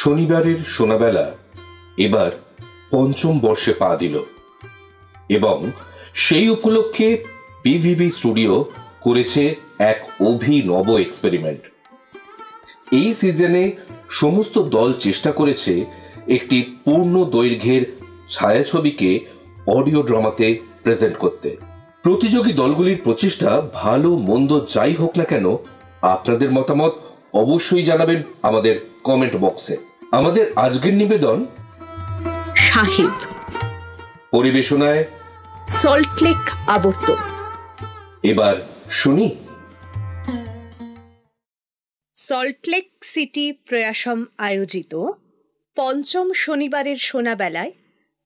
শনিবারের সোনাবেলা এবার পঞ্চম বর্ষে পা দিল এবং সেই উপলক্ষে বিভিভি স্টুডিও করেছে এক অভিনব এক্সপেরিমেন্ট। এই সিজনে সমস্ত দল চেষ্টা করেছে একটি পূর্ণ দৈর্ঘ্যের ছায়াছবিকে অডিও ড্রামাতে প্রেজেন্ট করতে। প্রতিযোগী দলগুলির প্রচেষ্টা ভালো মন্দ যাই হোক না কেন, আপনাদের মতামত অবশ্যই জানাবেন আমাদের কমেন্ট বক্সে। আমাদের আজকের নিবেদন সাহেব, পরিবেশনায় সল্টলেক আবর্ত। এবার শুনি। সল্টলেক সিটি প্রয়াসম আয়োজিত পঞ্চম শনিবারের সোনাবেলায়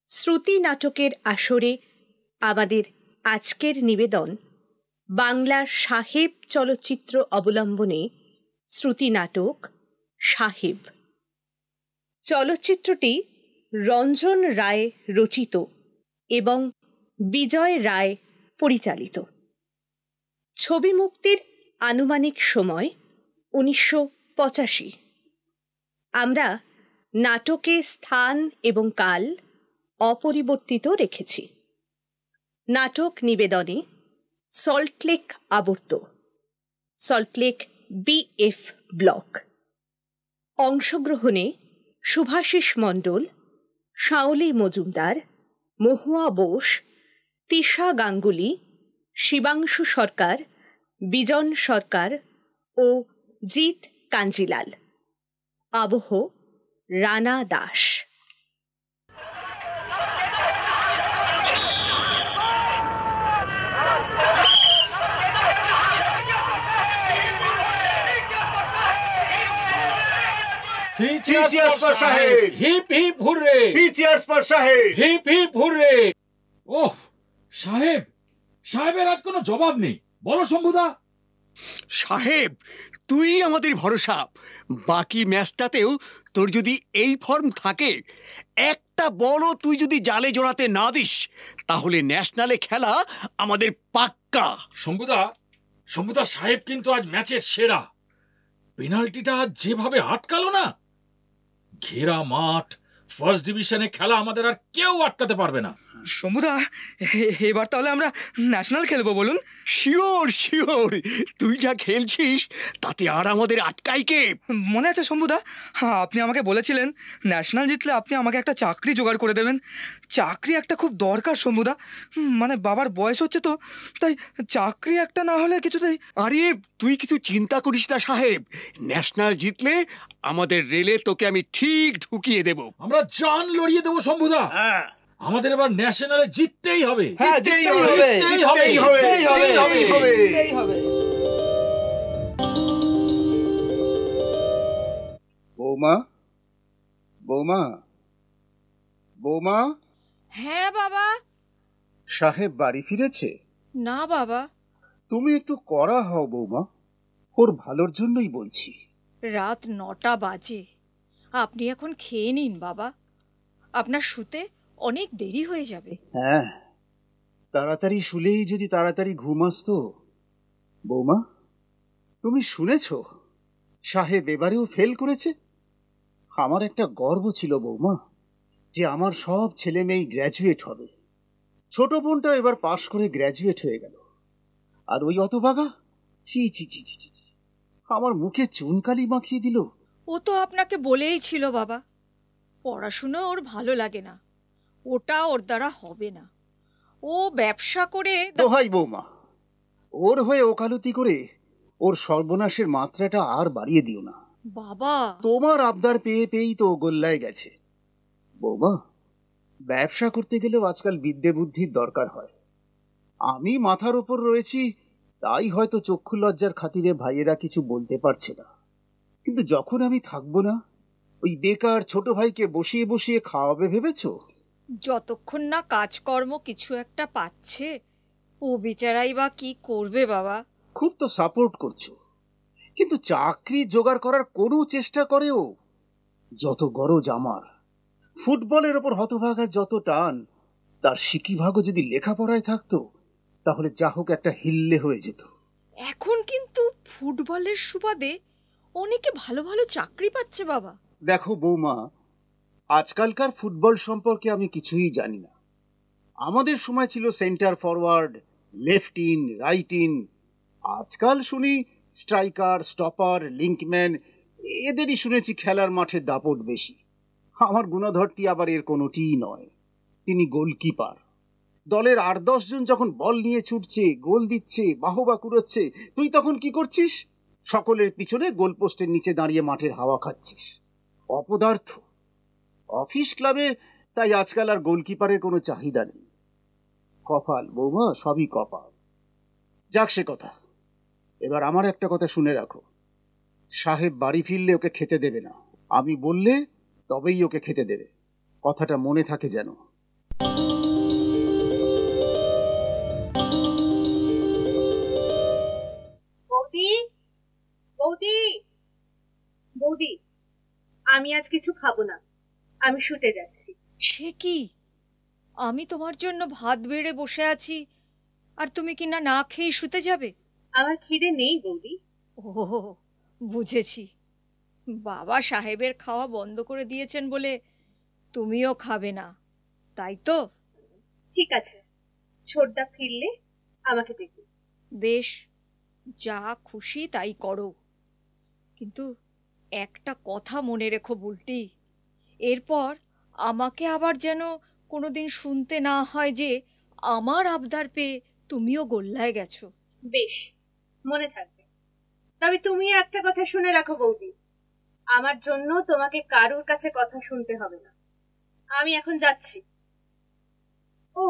শ্রুতি নাটকের আসরে আমাদের আজকের নিবেদন বাংলার সাহেব চলচ্চিত্র অবলম্বনে শ্রুতি নাটক সাহেব। চলচ্চিত্রটি রঞ্জন রায় রচিত এবং বিজয় রায় পরিচালিত। ছবি মুক্তির আনুমানিক সময় 1985। আমরা নাটকে স্থান এবং কাল অপরিবর্তিত রেখেছি। নাটক নিবেদনে সল্টলেক আবর্ত, সল্টলেক BF ব্লক। অংশগ্রহণে শুভাশিস মণ্ডল, শাওলি মজুমদার, মহুয়া বোস, তিশা গাঙ্গুলি, শিবাংশু সরকার, বিজন সরকার ও জিৎ কাঞ্জিলাল। আবহ Rana Das. Three cheers for Saheb! Hip hip hooray! Three cheers for Saheb! Hip hip hooray! ওহ, সাহেবের আজ কোনো জবাব নেই। বলো শম্ভুদা। সাহেব, তুই আমাদের ভরসা। বাকি ম্যাচটাতেও তোর যদি এই ফর্ম থাকে, একটা বলও তুই যদি জালে জড়াতে না দিস, তাহলে ন্যাশনালে খেলা আমাদের পাক্কা। শম্ভুদা সাহেব কিন্তু আজ ম্যাচের সেরা। পেনাল্টিটা যেভাবে আটকালো না, ঘেরা মাঠ, ফার্স্ট ডিভিশনে খেলা আমাদের আর কেউ আটকাতে পারবে না। শম্ভুদা, এবার তাহলে আমরা ন্যাশনাল খেলবো বলুন? শিওর শিওর, তুই যা খেলছিস তাতে আর আমাদের আটকাই কে? মনে আছে শম্ভুদা, আপনি আমাকে বলেছিলেন ন্যাশনাল জিতলে আপনি আমাকে একটা চাকরি জোগাড় করে দেবেন। চাকরি একটা খুব দরকার শম্ভুদা, মানে বাবার বয়স হচ্ছে তো, তাই চাকরি একটা না হলে কিছুতেই। আরে তুই কিছু চিন্তা করিস না সাহেব, ন্যাশনাল জিতলে আমাদের রেলে তোকে আমি ঠিক ঢুকিয়ে দেব। আমরা জান লড়িয়ে দেবো শম্ভুদা। আমাদের এবার ন্যাশনালে জিততেই হবে। বৌমা, বৌমা, বৌমা। হ্যাঁ বাবা। সাহেব বাড়ি ফিরেছে? না বাবা। তুমি একটু কড়া হও বৌমা, ওর ভালোর জন্যই বলছি। রাত 9টা বাজে, আপনি এখন খেয়ে নিন বাবা, আপনার শুতে অনেক দেরি হয়ে যাবে। হ্যাঁ, তাড়াতাড়ি শুলেই যদি তাড়াতাড়ি ঘুম আসতো। বৌমা, তুমি শুনেছ সাহেব এবারেও ফেল করেছে? আমার একটা গর্ব ছিল বৌমা, যে আমার সব ছেলে মেয়ে গ্র্যাজুয়েট হবে। ছোট বোনটা এবার পাশ করে গ্র্যাজুয়েট হয়ে গেল, আর ওই অতভাগা ছি ছি ছি ছি ছি, আমার মুখে চুনকালি মাখিয়ে দিল। ও তো আপনাকে বলেই ছিল বাবা, পড়াশুনো ওর ভালো লাগে না, ওটা ওর দ্বারা হবে না, ও ব্যবসা করে। দোহাই বৌমা, ওর হয়ে ওকালতি করে ওর সর্বনাশের মাত্রাটা আর বাড়িয়ে দিও না বাবা। তোমার আবদার পেয়ে পেয়েই তো গোল্লায় গেছে। বৌমা, ব্যবসা করতে গেলেও আজকাল বিদ্যে বুদ্ধির দরকার হয়। আমি মাথার ওপর রয়েছি, তাই হয়তো চক্ষু লজ্জার খাতিরে ভাইয়েরা কিছু বলতে পারছে না, কিন্তু যখন আমি থাকবো না, ওই বেকার ছোট ভাইকে বসিয়ে বসিয়ে খাওয়াবে ভেবেছো? যতক্ষণ না কাজকর্ম কিছু একটা পাচ্ছে, ও বেচারাই বা কি করবে বাবা। খুব তো সাপোর্ট করছো, কিন্তু চাকরি জোগাড় করার কোনো চেষ্টা করেও যত গরজ আমার। ফুটবলের ওপর হতভাগার যত টান, তার সিকিভাগও যদি লেখাপড়ায় থাকতো, তাহলে যা হোক একটা হিল্লে হয়ে যেত। এখন কিন্তু ফুটবলের সুবাদে অনেকে ভালো ভালো চাকরি পাচ্ছে বাবা। দেখো বৌমা, আজকালকার ফুটবল সম্পর্কে আমি কিছুই জানি না। আমাদের সময় ছিল centre forward, left in, right in. আজকাল শুনি স্ট্রাইকার, স্টপার, লিঙ্কম্যান, এদেরই শুনেছি খেলার মাঠে দাপট বেশি। আমার গুণধরটি আবার এর কোনোটিই নয়, তিনি গোলকিপার। দলের 8-10 জন যখন বল নিয়ে ছুটছে, গোল দিচ্ছে, বাহবা কুড়োচ্ছে, তুই তখন কি করছিস? সকলের পিছনে গোলপোস্টের নিচে দাঁড়িয়ে মাঠের হাওয়া খাচ্ছিস। অপদার্থ। অফিস ক্লাবে তাই আজকাল আর গোলকিপারের কোনো চাহিদা নেই। কপাল বৌমা, সবই কপাল। যাক সে কথা। এবার আমার একটা কথা শুনে রাখো, সাহেব বাড়ি ফিরলে ওকে খেতে দেবে না। আমি বললে তবেই ওকে খেতে দেবে, কথাটা মনে থাকে যেন। বৌদি, বৌদি, বৌদি, আমি আজ কিছু খাবো না, আমি শুতে যাচ্ছি। সে কি, আমি তোমার জন্য ভাত বেড়ে বসে আছি আর তুমি কি না না খেয়ে শুতে যাবে? আমার খিদে নেই বৌদি। ও বুঝেছি, বাবা সাহেবের খাওয়া বন্ধ করে দিয়েছেন বলে তুমিও খাবে না, তাই তো? ঠিক আছে, ছোটদা ফিরলে আমাকে দেখো। বেশ, যা খুশি তাই করো, কিন্তু একটা কথা মনে রেখো বুলটি, এরপর আমাকে আবার যেন কোনোদিন শুনতে না হয় যে আমার আবদার পেয়ে তুমিও গোল্লায় গেছো। বেশ, মনে থাকবে। তবে তুমি একটা কথা শুনে রাখো বৌদি, আমার জন্য তোমাকে কারোর কাছে কথা শুনতে হবে না। আমি এখন যাচ্ছি। ও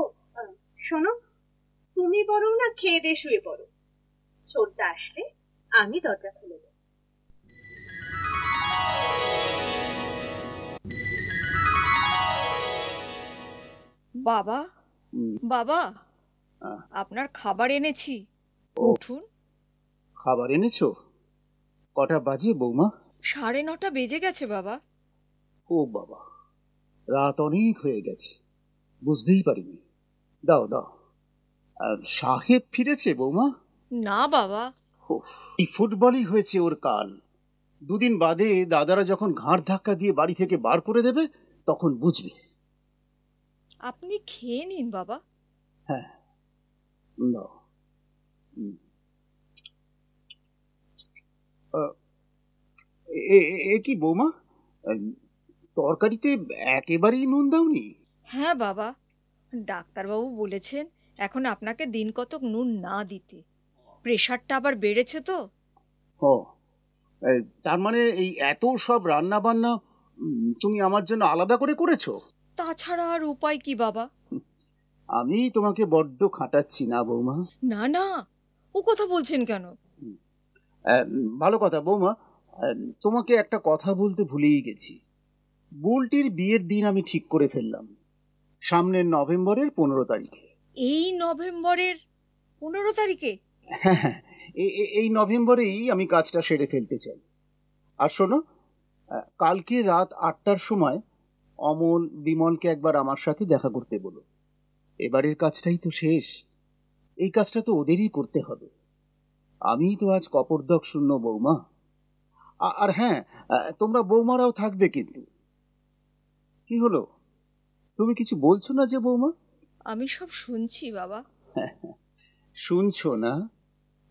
শোনো, তুমি বরং না খেয়ে দিয়ে শুয়ে পড়ো, ছোটদা আসলে আমি দরজা খুলে দেব। বাবা, বাবা, আপনার খাবার এনেছি, উঠুন। খাবার এনেছো? কটা বাজে বৌমা? 9:30 বেজে গেছে বাবা। ও বাবা, রাত অনেক হয়ে গেছে, বুঝতেই পারিনি। দাও দাও। সাহেব ফিরেছে বৌমা? না বাবা। এই ফুটবলই হয়েছে ওর কাল। 2 দিন বাদে দাদারা যখন ঘাড় ধাক্কা দিয়ে বাড়ি থেকে বার করে দেবে তখন বুঝবে। আপনি খেয়ে নিন বাবা। হ্যাঁ, দাও। এ কি বৌমা, তরকারিতে একেবারেই নুন দাওনি? হ্যাঁ বাবা, ডাক্তারবাবু বলেছেন এখন আপনাকে দিন কতক নুন না দিতে, প্রেশারটা আবার বেড়েছে তো। ও, তার মানে এই এত সব রান্না বান্না তুমি আমার জন্য আলাদা করে করেছো? তাছাড়া আর উপায় কি বাবা? আমি তোমাকে বড্ড খাটাচ্ছি না বৌমা? না না, ও কথা বলছেন কেন? ভালো কথা বৌমা, তোমাকে একটা কথা বলতে ভুলেই গেছি। বুলটির বিয়ের দিন আমি ঠিক করে ফেললাম, সামনের নভেম্বরের 15 তারিখে। এই নভেম্বরের 15 তারিখে? হ্যাঁ হ্যাঁ, এই নভেম্বরেই আমি কাজটা সেরে ফেলতে চাই। আর শোনো, কালকে রাত 8টার সময় অমল, বিমলকে একবার আমার সাথে দেখা করতে বলো। এবারের কাজটাই তো শেষ, এই কাজটা তো ওদেরই করতে হবে। আমি তো আজ কপরদক শূন্য বৌমা। আর হ্যাঁ, তোমরা বৌমারাও থাকবে কিন্তু। কি হলো, তুমি কিছু বলছো না যে বৌমা? আমি সব শুনছি বাবা। শুনছো না?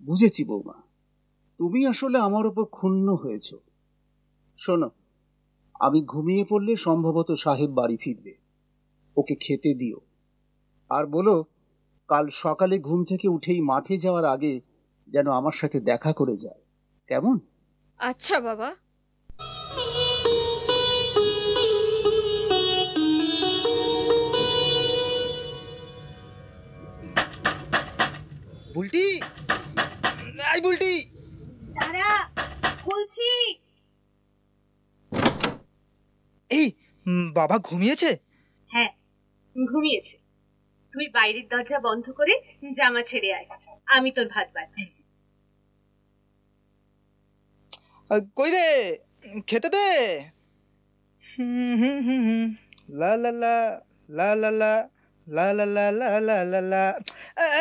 বুঝেছি বৌমা, তুমি আসলে আমার ওপর ক্ষুণ্ণ হয়েছ। শোনো, আমি ঘুমিয়ে পড়লে সম্ভবত সাহেব বাড়ি ফিরবে, ওকে খেতে দিও। আর বলো কাল সকালে ঘুম থেকে উঠেই মাঠে যাওয়ার আগে যেন আমার সাথে দেখা করে যায়, কেমন? আচ্ছা বাবা। বুলটি, এই বুলটি, দাঁড়া বলছি। এই বাবা ঘুমিয়েছে? হ্যাঁ, ঘুমিয়েছে। তুই বাইরের দরজা বন্ধ করে জামা ছেড়ে আয়, আমি তোর ভাত বাড়ছি। কই রে, খেতে দে। লা লা লা লা লা লা লা লা লা লা লা লা লা।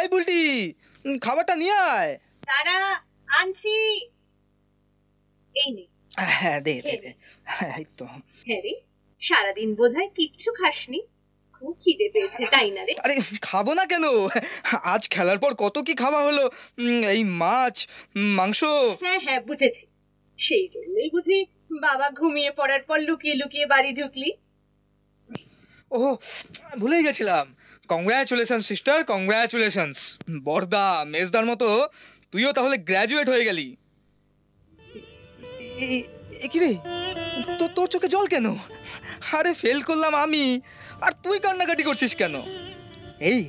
এই বুলটি, খাবারটা নিয়ে আয়। দাঁড়া, আনছি। এই নে। হ্যাঁ দে দে দে। এই তো। হ্যাঁ রে, সারাদিন বোধহয় কিচ্ছু খাসনি, খুব খিদে পেয়েছে তাই না রে? আরে খাবো না কেন, আজ খেলার পর কত কি খাওয়া হলো, এই মাছ, মাংস। হ্যাঁ হ্যাঁ বুঝেছি, সেই জন্যই বুঝি বাবা ঘুমিয়ে পড়ার পর লুকিয়ে লুকিয়ে বাড়ি ঢুকলি। ও ভুলেই গেছিলাম, কংগ্রাচুলেশন সিস্টার, কংগ্রাচুলেশনস। বর্দা মেজদার মতো তুইও তাহলে গ্র্যাজুয়েট হয়ে গেলি। কি রে, তোর চোখে জল কেন? আরে ফেল করলাম আমি, আর তুই কান্নাকাটি করছিস কেন? এই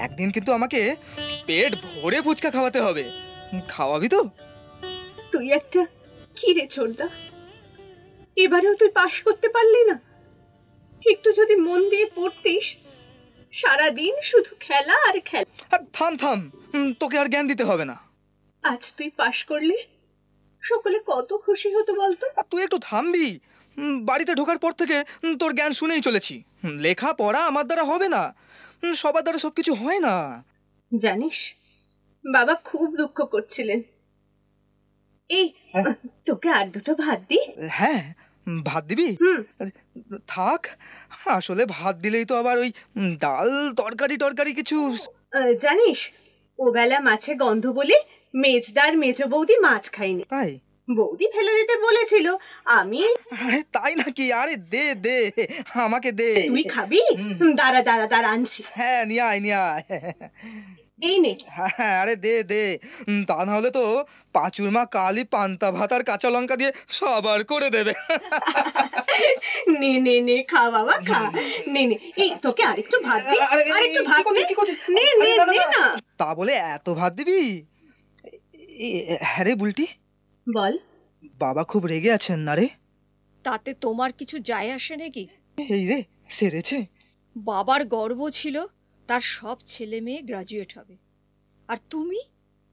একদিন কিন্তু আমাকে পেট ভরে ফুচকা খাওয়াতে হবে, খাওয়াবি তো? তুই একটা কি রে ছোটদা, এবারেও তুই পাশ করতে পারলি না? একটু যদি মন দিয়ে পড়তিস, সারাদিন শুধু খেলা আর খেলা। আর থাম থাম, তোকে আর জ্ঞান দিতে হবে না। আজ তুই পাশ করলে সকলে কত খুশি হতো বলতো। আর তুই একটু থামবি? বাড়িতে ঢোকার পর থেকে তোর জ্ঞান শুনেই চলেছি। লেখা পড়া আমার দ্বারা হবে না, সবার দ্বারা সবকিছু হয় না। জানিস, বাবা খুব দুঃখ করছিলেন। এই তোকে আর দুটো ভাত দি। হ্যাঁ ভাত দিবি? থাক, আসলে ভাত দিলেই তো আবার ওই ডাল তরকারি টরকারি কিছু। জানিস, ও বেলা মাছে গন্ধ বলে মেজদার মেজ বৌদি মাছ খায়নি। তাই? বৌদি ফেলে দিতে বলেছিল, আমি। আরে তাই নাকি? আরে দে দে, আমাকে দে। তুই খাবি? দাঁড়া দাঁড়া দাঁড়া আনছি। হ্যাঁ নিয়ে আয় নিয়ে আয়। এই নে। হ্যাঁ আরে দে দে, তা না হলে তো পাঁচুর মা কালি পান্তা ভাত আর কাঁচা লঙ্কা দিয়ে সবার করে দেবে। নে নে নে, খা বাবা খা। নে নে, এই তোকে আরেকটু ভাত দি। আরেকটু ভাত নে। নে নে নে না। তা বলে এত ভাত দিবি? হ্যাঁ রে বুলটি, বল। বাবা খুব রেগে আছেন না রে? তাতে তোমার কিছু যায় আসে নাকি? এই রে সেরেছে। বাবার গর্ব ছিল তার সব ছেলে মেয়ে গ্রাজুয়েট হবে, আর তুমি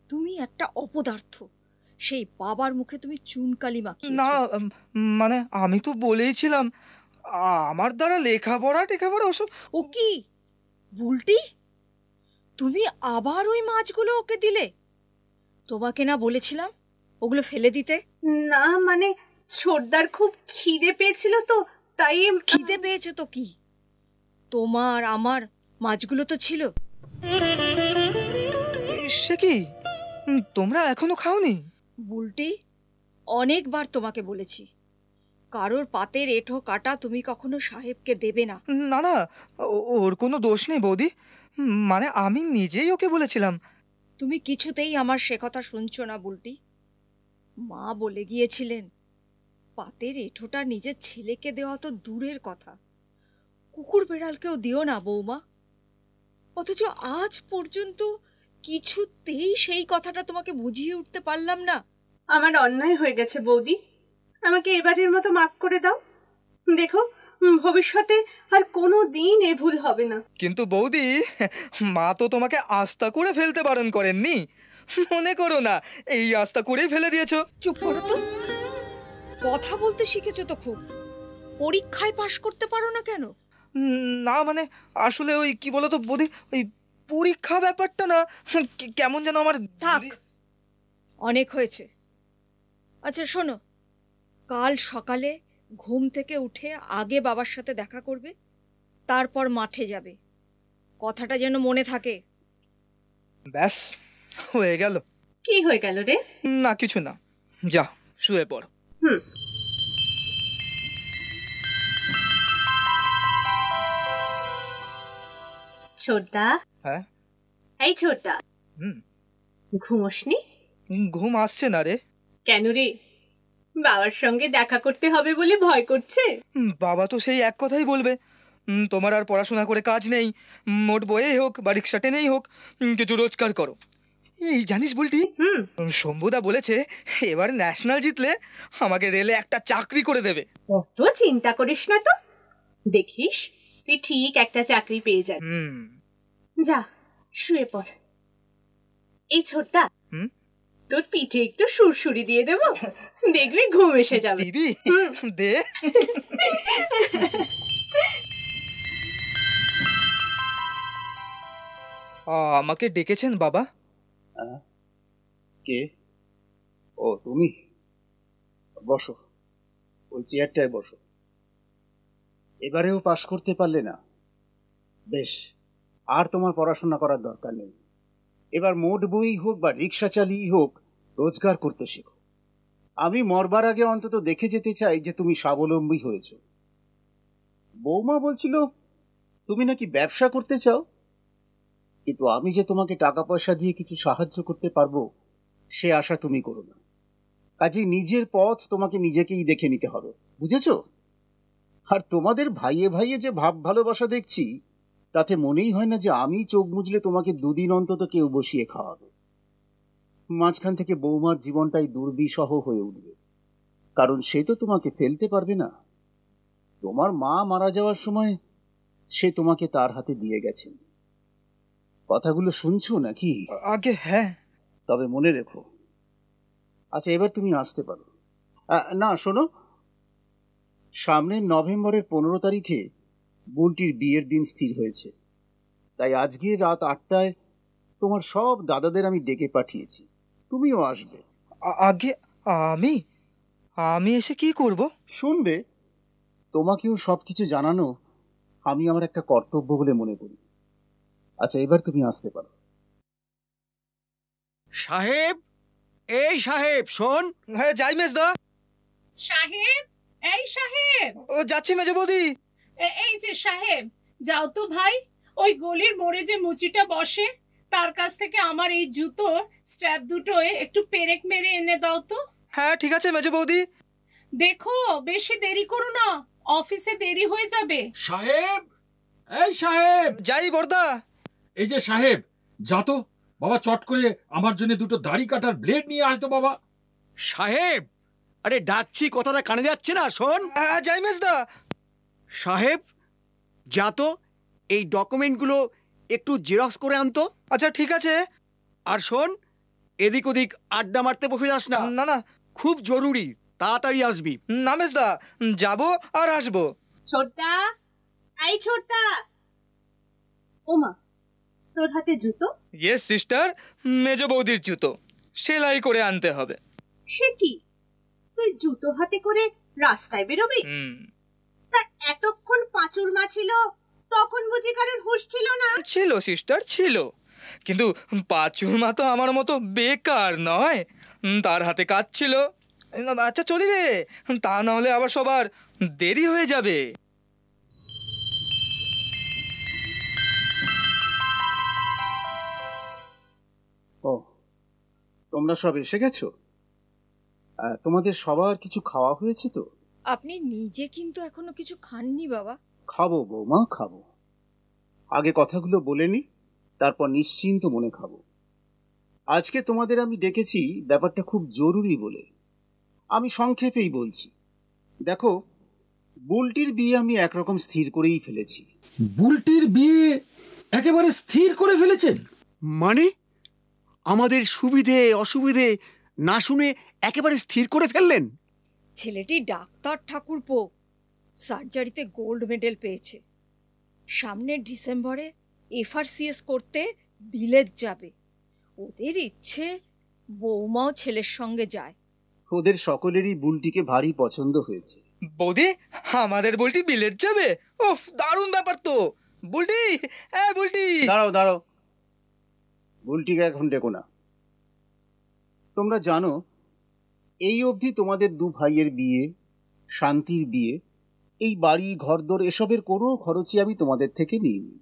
তুমি একটা অপদার্থ। সেই বাবার মুখে তুমি চুনকালি মাখিয়েছো। না মানে আমি তো বলেইছিলাম আমার দ্বারা লেখাপড়া টেখাপড়া ওসব। ও কি বুলটি, তুমি আবার ওই মাছগুলো ওকে দিলে? তোমাকে না বলেছিলাম ওগুলো ফেলে দিতে? না মানে ছোটদার খুব খিদে পেয়েছিল তো তাই। খিদে পেয়েছে তো কি, তোমার আমার মাছগুলো তো ছিল। সে কি, তোমরা এখনো খাওনি? বুলটি, অনেকবার তোমাকে বলেছি কারোর পাতের এঁঠো কাটা তুমি কখনো সাহেবকে দেবে না। না না, ওর কোনো দোষ নেই বৌদি, মানে আমি নিজেই ওকে বলেছিলাম। তুমি কিছুতেই আমার সে কথা শুনছো না বুলটি। মা বলে গিয়েছিলেন পাতের এঁঠোটা নিজের ছেলেকে দেওয়া তো দূরের কথা, কুকুর বেড়ালকেও দিও না বৌমা। অথচ আজ পর্যন্ত কিছুতেই সেই কথাটা তোমাকে বুঝিয়ে উঠতে পারলাম না। আমার অন্যায় হয়ে গেছে বৌদি, আমাকে এবারের মতো মাফ করে দাও। দেখো, ভবিষ্যতে আর কোনো দিন এ ভুল হবে না। কিন্তু বৌদি, মা তো তোমাকে আস্থা করে ফেলতে বারণ করেননি, মনে করো না এই আস্থা করেই ফেলে দিয়েছো। চুপ করো তো, কথা বলতে শিখেছো তো খুব, পরীক্ষায় পাশ করতে পারো না কেন? না মানে আসলে ওই কি বলতো বৌদি, ওই পরীক্ষা ব্যাপারটা না কেমন যেন আমার। থাক, অনেক হয়েছে। আচ্ছা শোনো, কাল সকালে ঘুম থেকে উঠে আগে বাবার সাথে দেখা করবে, তারপর মাঠে যাবে। কথাটা যেন মনে থাকে। ব্যাস হয়ে গেল। কি হয়ে গেল রে? না কিছু না, যা শুয়ে পড়। ছোটদা। হ্যাঁ। এই ছোটদা, ঘুমোসনি? ঘুম আসছে না রে। কেন রে, বাবার সঙ্গে দেখা করতে হবে বলে ভয় করছে? বাবা তো সেই এক কথাই বলবে, তোমার আর পড়াশোনা করে কাজ নেই, মোট বয়েই হোক বা রিক্সা টেনেই হোক কিছু রোজগার করো। এই জানিস বলটি, শম্ভুদা বলেছে এবার ন্যাশনাল জিতলে আমাকে রেলে একটা চাকরি করে দেবে। অত চিন্তা করিস না তো, দেখিস তুই ঠিক একটা চাকরি পেয়ে যাবি। যা শুয়ে পড়। এই ছোটদা, তোর পিঠে একটু সুরসুরি দিয়ে দেবো, দেখবি ঘুম এসে যাবে। দিবি? দে। আমাকে ডেকেছেন বাবা? কে? ও তুমি, বসো, ওই চেয়ারটায় বসো। এবারেও পাশ করতে পারলে না, বেশ, আর তোমার পড়াশোনা করার দরকার নেই। এবার মোট বই হোক বা রিক্সা চালিয়ে হোক, রোজগার করতে শেখো। আমি মরবার আগে অন্তত দেখে যেতে চাই যে তুমি স্বাবলম্বী হয়েছ। বৌমা বলছিল তুমি নাকি ব্যবসা করতে চাও, কিন্তু আমি যে তোমাকে টাকা পয়সা দিয়ে কিছু সাহায্য করতে পারবো সে আশা তুমি করো না। কাজে নিজের পথ তোমাকে নিজেকেই দেখে নিতে হবে, বুঝেছো? আর তোমাদের ভাইয়ে ভাইয়ে যে ভাব ভালোবাসা দেখছি, তাতে মনেই হয় না যে আমি চোখ মুজলে তোমাকে দুদিন অন্তত কেউ বসিয়ে খাওয়াবে। মাঝখান থেকে বৌমার জীবনটাই দুর্বিষহ হয়ে উঠবে, কারণ সে তো তোমাকে ফেলতে পারবে না। তোমার মা মারা যাওয়ার সময় সে তোমাকে তার হাতে দিয়ে গেছেন। কথাগুলো শুনছো নাকি? আগে হ্যাঁ। তবে মনে রেখো। আচ্ছা, এবার তুমি আসতে পারো। না শোনো, সামনের নভেম্বরের 15 তারিখে বুলটির বিয়ের দিন স্থির হয়েছে। তাই আজকে রাত 8টায় তোমার সব দাদাদের আমি ডেকে পাঠিয়েছি, তুমিও আসবে। আগে আমি আমি এসে কি করব? শুনবে, তোমাকেও সবকিছু জানানো আমি আমার একটা কর্তব্য বলে মনে করি। আচ্ছা, এবার তুমি আসতে পারো। সাহেব, এই সাহেব শোন। হ্যাঁ যাই মেজদা। সাহেব, এই সাহেব। ও যাচ্ছি মেজ বৌদি। এই যে সাহেব, যাও তো ভাই, ওই গলির মোড়ে যে মুচিটা বসে তার কাছ থেকে আমার এই জুতোর স্ট্র্যাপ দুটোয় একটু পেরেক মেরে এনে দাও তো। হ্যাঁ ঠিক আছে মেজ বৌদি। দেখো বেশি দেরি করো না, অফিসে দেরি হয়ে যাবে। সাহেব, এই সাহেব। যাই বর্দা। এই যে সাহেব, যা তো বাবা, চট করে আমার জন্য দুটো দাড়ি কাটার ব্লেড নিয়ে আসতো বাবা। সাহেব, আরে ডাকছি, কথাটা কানে যাচ্ছে না, শোন। হ্যাঁ যাই মেজদা। সাহেব, যা তো এই ডকুমেন্টগুলো একটু জেরক্স করে আনতো। আচ্ছা ঠিক আছে। আর শোন, এদিক ওদিক আড্ডা মারতে বসে যাস না। না না, খুব জরুরি, তাড়াতাড়ি আসবি। না মেজদা, যাবো আর আসবো। ছোটদা, এই ছোটদা। ওমা, তোর হাতে জুতো? ইয়েস সিস্টার, মেজ বৌদির জুতো সেলাই করে আনতে হবে। সে কি, তুই জুতো হাতে করে রাস্তায় বেরোবি? তা এতক্ষণ পাঁচুর মা ছিল, তখন বুঝি কারোর হুঁশ ছিল না? ছিল সিস্টার ছিল, কিন্তু পাঁচুর মা তো আমার মতো বেকার নয়, তার হাতে কাজ ছিল। আচ্ছা চলি রে, তা না হলে আবার সবার দেরি হয়ে যাবে। ও, তোমরা সব এসে গেছো? তোমাদের সবার কিছু খাওয়া হয়েছে তো? আপনি নিজে কিন্তু এখনো কিছু খাননি বাবা। খাবো বৌমা, খাবো। আগে কথাগুলো বলে নি, তারপর নিশ্চিন্ত মনে খাবো। আজকে তোমাদের আমি ডেকেছি ব্যাপারটা খুব জরুরি বলে। আমি সংক্ষেপেই বলছি। দেখো, বুলটির বিয়ে আমি একরকম স্থির করেই ফেলেছি। বুলটির বিয়ে একেবারে স্থির করে ফেলেছেন? মানে আমাদের সুবিধে অসুবিধে না শুনে একেবারে স্থির করে ফেললেন? ছেলেটি ডাক্তার ঠাকুরপো, সার্জারিতে গোল্ড মেডেল পেয়েছে। সামনের ডিসেম্বরে এফআরসিএস করতে বিলেত যাবে। ওদের ইচ্ছে বৌমাও ছেলের সঙ্গে যায়। ওদের সকলেরই বুলটিকে ভারী পছন্দ হয়েছে। বৌদি, আমাদের বুলটি বিলেত যাবে? ওফ, দারুণ ব্যাপার তো। বুলটি, হ্যাঁ বুলটি। দাঁড়াও দাঁড়াও, বুলটিকে এখন ডেকো না। তোমরা জানো, এই অবধি তোমাদের দু ভাইয়ের বিয়ে, শান্তির বিয়ে, এই বাড়ি ঘরদোর এসবের কোনো খরচই আমি তোমাদের থেকে নিইনি।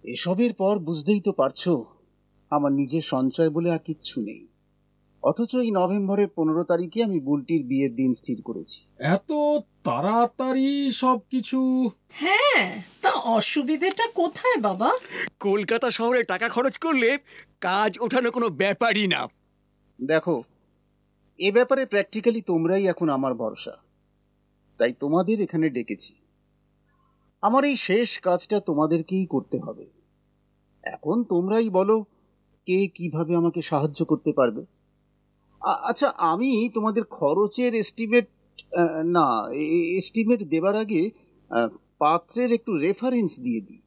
এসবের পর বুঝতেই তো পারছো আমার নিজের সঞ্চয় বলে আর কিচ্ছু নেই। অথচ এই নভেম্বরের 15 তারিখে আমি বুলটির বিয়ের দিন স্থির করেছি। এত তাড়াতাড়ি সবকিছু? হ্যাঁ, তা অসুবিধেটা কোথায় বাবা? কলকাতা শহরে টাকা খরচ করলে কাজ ওঠানো কোনো ব্যাপারই না। দেখো, এ ব্যাপারে প্র্যাকটিক্যালি তোমরাই এখন আমার ভরসা, তাই তোমাদের এখানে ডেকেছি। আমার এই শেষ কাজটা তোমাদেরকেই করতে হবে। এখন তোমরাই বলো কে কিভাবে আমাকে সাহায্য করতে পারবে। আচ্ছা, আমি তোমাদের খরচের এস্টিমেট দেবার আগে পাত্রের একটু রেফারেন্স দিয়ে দিই।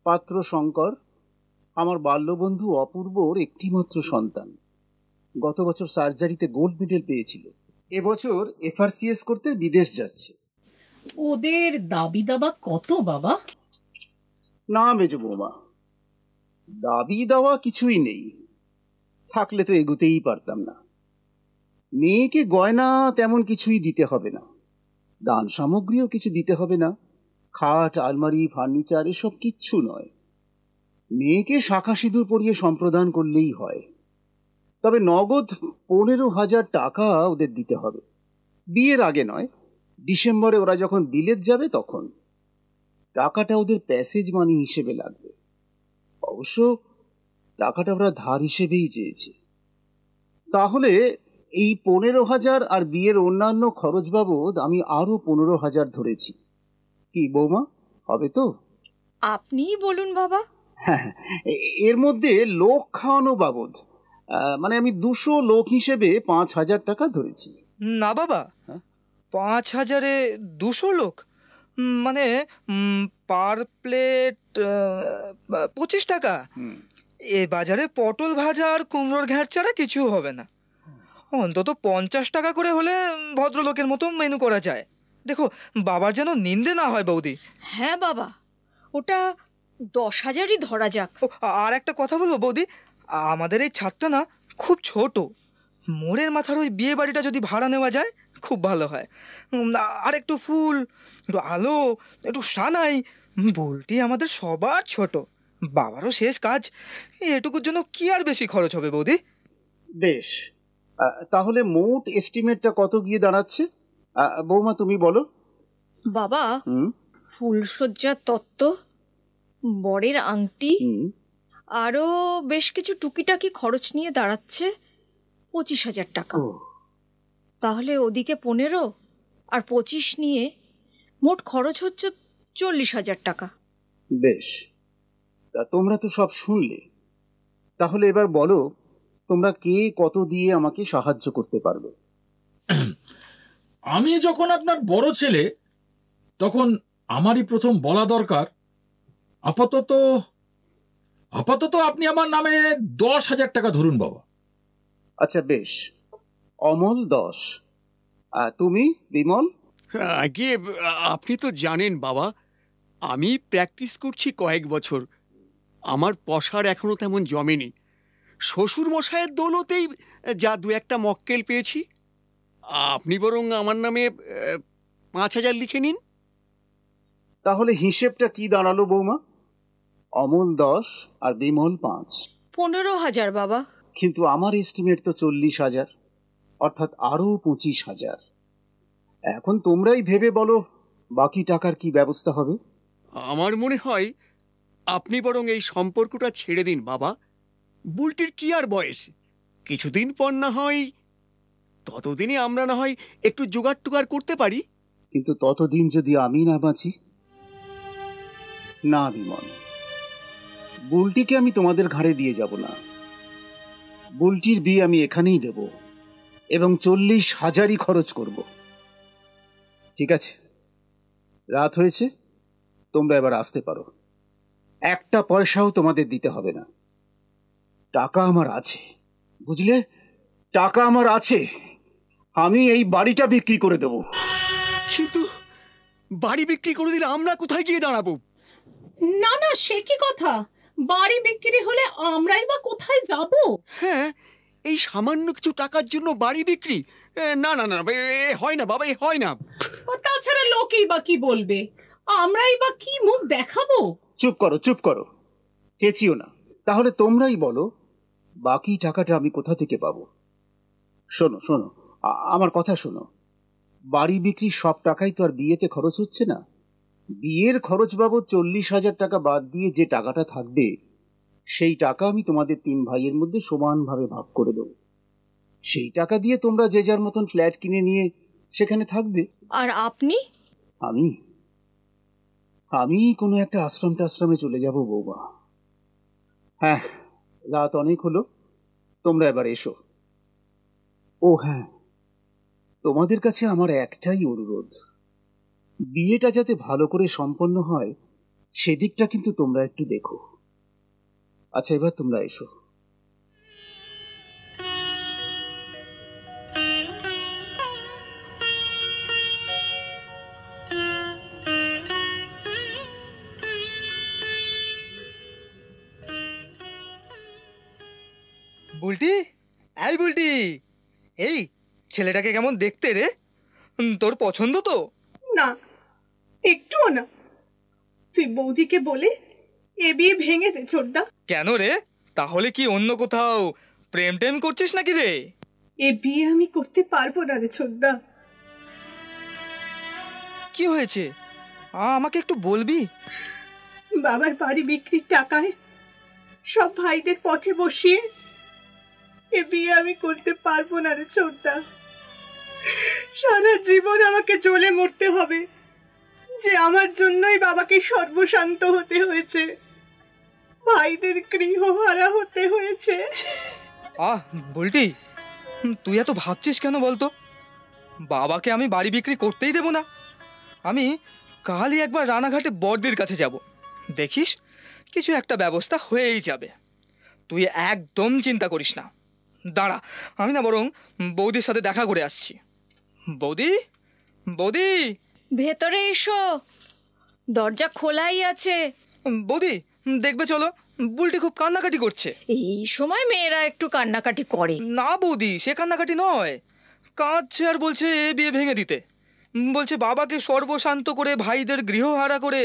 পাত্র শঙ্কর আমার বাল্যবন্ধু অপূর্বর একটিমাত্র সন্তান। গত বছর সার্জারিতে গোল্ড মেডেল পেয়েছিল। এবছর FRCS করতে বিদেশ যাচ্ছে। ওদের দাবি দাবা কত বাবা? না মেজো বৌমা, দাবি দেওয়া কিছুই নেই, থাকলে তো এগোতেই পারতাম না। মেয়েকে গয়না তেমন কিছুই দিতে হবে না, দান সামগ্রীও কিছু দিতে হবে না, খাট আলমারি ফার্নিচার এসব কিচ্ছু নয়। মেয়েকে শাঁখা সিঁদুর পরিয়ে সম্প্রদান করলেই হয়। তবে নগদ 15,000 টাকা ওদের দিতে হবে, বিয়ের আগে নয়, ডিসেম্বরে ওরা যখন বিলেত যাবে তখন। টাকাটা ওদের প্যাসেজ মানি হিসেবে লাগবে। অবশ্য টাকাটা ওরা ধার হিসেবেই চেয়েছে। তাহলে এই 15,000 আর বিয়ের অন্যান্য খরচ বাবদ আমি আরো 15,000 ধরেছি। কি বৌমা, হবে তো? আপনিই বলুন বাবা। হ্যাঁ, এর মধ্যে লোক খাওয়ানো বাবদ মানে আমি 200 লোক হিসেবে 5,000 টাকা ধরেছি। না বাবা, 5,000-এ 200 লোক? মানে পার প্লেট 25 টাকা। এ বাজারে পটল ভাজা আর কুমড়োর ঘ্যাঁট ছাড়া কিছু হবে না। অন্তত 50 টাকা করে হলে ভদ্রলোকের মতো মেনু করা যায়। দেখো বাবার যেন নিন্দে না হয় বৌদি। হ্যাঁ বাবা, ওটা 10,000-ই ধরা যাক। আর একটা কথা বলবো বৌদি, আমাদের এই ছাদটা না খুব ছোট। মোড়ের মাথার ওই বিয়ে বাড়িটা যদি ভাড়া নেওয়া যায় খুব ভালো হয়। আর একটু ফুল, একটু আলো, একটু সানাই। বলটি আমাদের সবার ছোট, বাবারও শেষ কাজ, এটুকুর জন্য কি আর বেশি খরচ হবে বৌদি? বেশ, তাহলে মোট এস্টিমেটটা কত গিয়ে দাঁড়াচ্ছে বৌমা, তুমি বলো। বাবা, ফুলসজ্জার তত্ত্ব, বরের আংটি, আরও বেশ কিছু টুকিটাকি খরচ নিয়ে দাঁড়াচ্ছে 25,000 টাকা। তাহলে ওদিকে 15 আর 25 নিয়ে মোট খরচ হচ্ছে 40,000 টাকা। বেশ, তা তোমরা তো সব শুনলে, তাহলে এবার বলো তোমরা কে কত দিয়ে আমাকে সাহায্য করতে পারবে। আমি যখন আপনার বড় ছেলে, তখন আমারই প্রথম বলা দরকার। আপাতত আপনি আমার নামে 10,000 টাকা ধরুন বাবা। আচ্ছা বেশ, অমল 10, আর তুমি বিমল? আগে আপনি তো জানেন বাবা, আমি প্র্যাকটিস করছি কয়েক বছর, আমার পসার এখনো তেমন জমেনি। শ্বশুর মশাইয়ের দৌলতেই যা 2-1টা মক্কেল পেয়েছি। আপনি বরং আমার নামে 5,000 লিখে নিন। তাহলে হিসেবটা কি দাঁড়ালো বৌমা? অমল 10 আর বিমল 5। 15,000 বাবা। কিন্তু আমার এস্টিমেট তো 40,000, অর্থাৎ আরো 25,000। এখন তোমরাই ভেবে বলো বাকি টাকার কি ব্যবস্থা হবে। আমার মনে হয় আপনি বরং এই সম্পর্কটা ছেড়ে দিন বাবা। বুলটির কি আর বয়স, কিছুদিন পর না হয়, ততদিনে আমরা না হয় একটু জোগাড় টুগাড় করতে পারি। কিন্তু ততদিন যদি আমি না বাঁচি? না বিমল, বুলটিকে আমি তোমাদের ঘাড়ে দিয়ে যাব না। বুলটির বিয়ে আমি এখানেই দেব এবং 40,000ই খরচ করব। ঠিক আছে, রাত হয়েছে, তোমরা এবার আসতে পারো। একটা পয়সাও তোমাদের দিতে হবে না। টাকা আমার আছে, বুঝলে? টাকা আমার আছে, আমি এই বাড়িটা বিক্রি করে দেব। কিন্তু বাড়ি বিক্রি করে দিলে আমরা কোথায় গিয়ে দাঁড়াবো? না না, সে কি কথা? বাড়ি বিক্রি হলে আমরাই বা কোথায় যাব? হ্যাঁ, এই সামান্য কিছু টাকার জন্য বাড়ি বিক্রি? না না না, এ হয় না বাবা, এ হয় না। তাছাড়া লোকেই বা কি বলবে? আমরাই বা কি মুখ দেখাবো? চুপ করো, চুপ করো, চেঁচিও না। তাহলে তোমরাই বলো বাকি টাকাটা আমি কোথা থেকে পাবো। শোনো শোনো, আমার কথা শোনো। বাড়ি বিক্রির সব টাকাই তো আর বিয়েতে খরচ হচ্ছে না। বিয়ের খরচ বাবদ 40,000 টাকা বাদ দিয়ে যে টাকাটা থাকবে, সেই টাকা আমি তোমাদের 3 ভাইয়ের মধ্যে সমানভাবে ভাগ করে দেবো। সেই টাকা দিয়ে তোমরা যে যার মতন ফ্ল্যাট কিনে নিয়ে সেখানে থাকবে। আর আপনি? আমি কোনো একটা আশ্রমে চলে যাব বৌমা। হ্যাঁ, রাত অনেক হলো, তোমরা এবার এসো। ও হ্যাঁ, তোমাদের কাছে আমার একটাই অনুরোধ, বিয়েটা যাতে ভালো করে সম্পন্ন হয় সেদিকটা কিন্তু তোমরা একটু দেখো। আচ্ছা, এবার তোমরা এসো। বুলটি, এই বুলটি, এই ছেলেটাকে কেমন দেখতে রে? তোর পছন্দ তো? না, একটুও না। তুই বৌদিকে বলে এ বিয়ে ভেঙে দে ছোটদা। কেন রে? তাহলে কি অন্য কোথাও প্রেম টেম করছিস নাকি রে? এ বিয়ে আমি করতে পারবো না রে ছোটদা। কি হয়েছে আমাকে একটু বলবি? বাবার বাড়ি বিক্রির টাকায় সব ভাইদের পথে বসিয়ে এ বিয়ে আমি করতে পারবো না রে ছোটদা। সারা জীবন আমাকে জ্বলে মরতে হবে যে আমার জন্যই বাবাকে সর্বশান্ত হতে হয়েছে, ভাইদের গৃহহারা হতে হয়েছে। বুলটি, তুই এত ভাবছিস কেন বলতো? বাবাকে আমি বাড়ি বিক্রি করতেই দেব না। আমি কালই একবার রানাঘাটে বড়দির কাছে যাব, দেখিস কিছু একটা ব্যবস্থা হয়েই যাবে। তুই একদম চিন্তা করিস না। দাঁড়া, আমি না বরং বৌদির সাথে দেখা করে আসছি। বৌদি, বৌদি, ভেতরে এসো, দরজা খোলাই আছে। বৌদি, দেখবে চলো, বুলটি খুব কান্নাকাটি করছে। এই সময় মেয়েরা একটু কান্নাকাটি করে। না বৌদি, সে কান্নাকাটি নয়, কাঁদছে আর বলছে এ বিয়ে ভেঙে দিতে। বলছে বাবাকে সর্বশান্ত করে ভাইদের গৃহহারা করে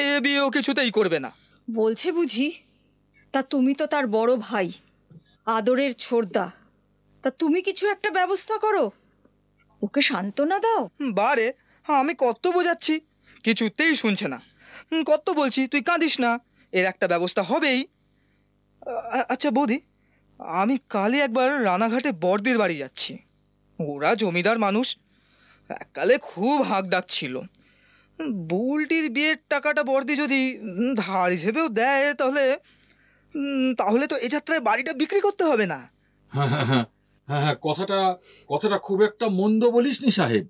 এ বিয়েও কিছুতেই করবে না। বলছে বুঝি? তা তুমি তো তার বড় ভাই, আদরের ছোড়দা, তা তুমি কিছু একটা ব্যবস্থা করো, ওকে সান্ত্বনা দাও। বারে, আমি কত বোঝাচ্ছি, কিছুতেই শুনছে না। কত বলছি তুই কাঁদিস না, এর একটা ব্যবস্থা হবেই। আচ্ছা বৌদি, আমি কালই একবার রানাঘাটে বড়দির বাড়ি যাচ্ছি। ওরা জমিদার মানুষ, এককালে খুব হাঁক ডাক ছিল। বুলটির বিয়ের টাকাটা বড়দি যদি ধার হিসেবেও দেয় তাহলে তাহলে তো এ যাত্রায় বাড়িটা বিক্রি করতে হবে না। হ্যাঁ হ্যাঁ হ্যাঁ হ্যাঁ হ্যাঁ, কথাটা খুব একটা মন্দ বলিসনি সাহেব।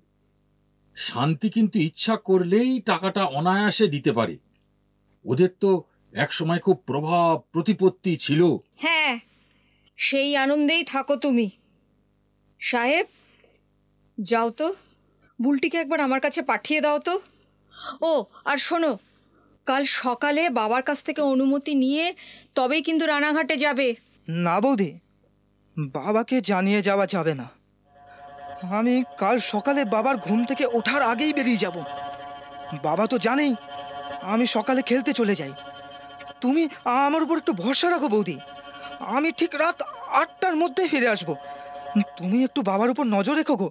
শান্তি কিন্তু ইচ্ছা করলেই টাকাটা অনায়াসে দিতে পারে। ওদের তো একসময় খুব প্রভাব প্রতিপত্তি ছিল। হ্যাঁ, সেই আনন্দেই থাকো তুমি। সাহেব, যাও তো, বুলটিকে একবার আমার কাছে পাঠিয়ে দাও তো। ও আর শোনো, কাল সকালে বাবার কাছ থেকে অনুমতি নিয়ে তবেই কিন্তু রানাঘাটে যাবে। না বৌদি, বাবাকে জানিয়ে যাওয়া যাবে না। আমি কাল সকালে বাবার ঘুম থেকে ওঠার আগেই বেরিয়ে যাব। বাবা তো জানেই আমি সকালে খেলতে চলে যাই। তুমি আমার উপর একটু ভরসা রাখো বৌদি, আমি ঠিক রাত 8টার মধ্যেই ফিরে আসব। তুমি একটু বাবার উপর নজর রেখো গো,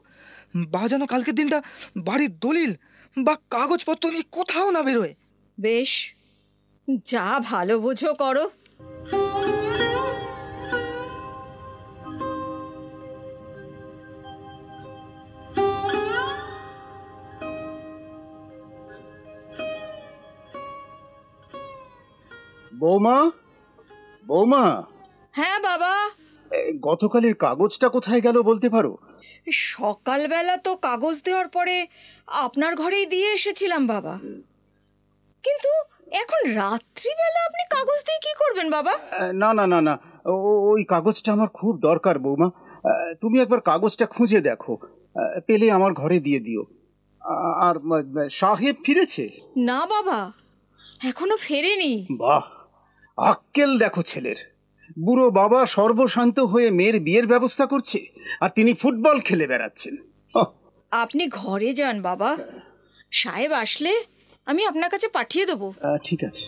বা যেন কালকের দিনটা বাড়ির দলিল বা কাগজপত্র নিয়ে কোথাও না বেরোয়। বেশ, যা ভালো বোঝো করো। বৌমা, বৌমা, হ্যাঁ বাবা। গতকালের কাগজটা কোথায় গেল বলতে পারো? সকালবেলা তো কাগজ দেওয়ার পরে আপনার ঘরেই দিয়ে এসেছিলাম বাবা, কিন্তু এখন রাত্রিবেলা আপনি কাগজ দিয়ে কি করবেন বাবা? না না না না, ওই কাগজটা আমার খুব দরকার বৌমা। তুমি একবার কাগজটা খুঁজে দেখো, পেলে আমার ঘরে দিয়ে দিও। আর সাহেব ফিরেছে? না বাবা, এখনো ফেরেনি। বাহ, আক্কেল দেখো ছেলের। বুড়ো বাবা সর্বশান্ত হয়ে মেয়ের বিয়ের ব্যবস্থা করছে, আর তিনি ফুটবল খেলে বেড়াচ্ছেন। আপনি ঘরে যান বাবা, সাহেব আসলে আমি আপনার কাছে পাঠিয়ে দেবো। ঠিক আছে।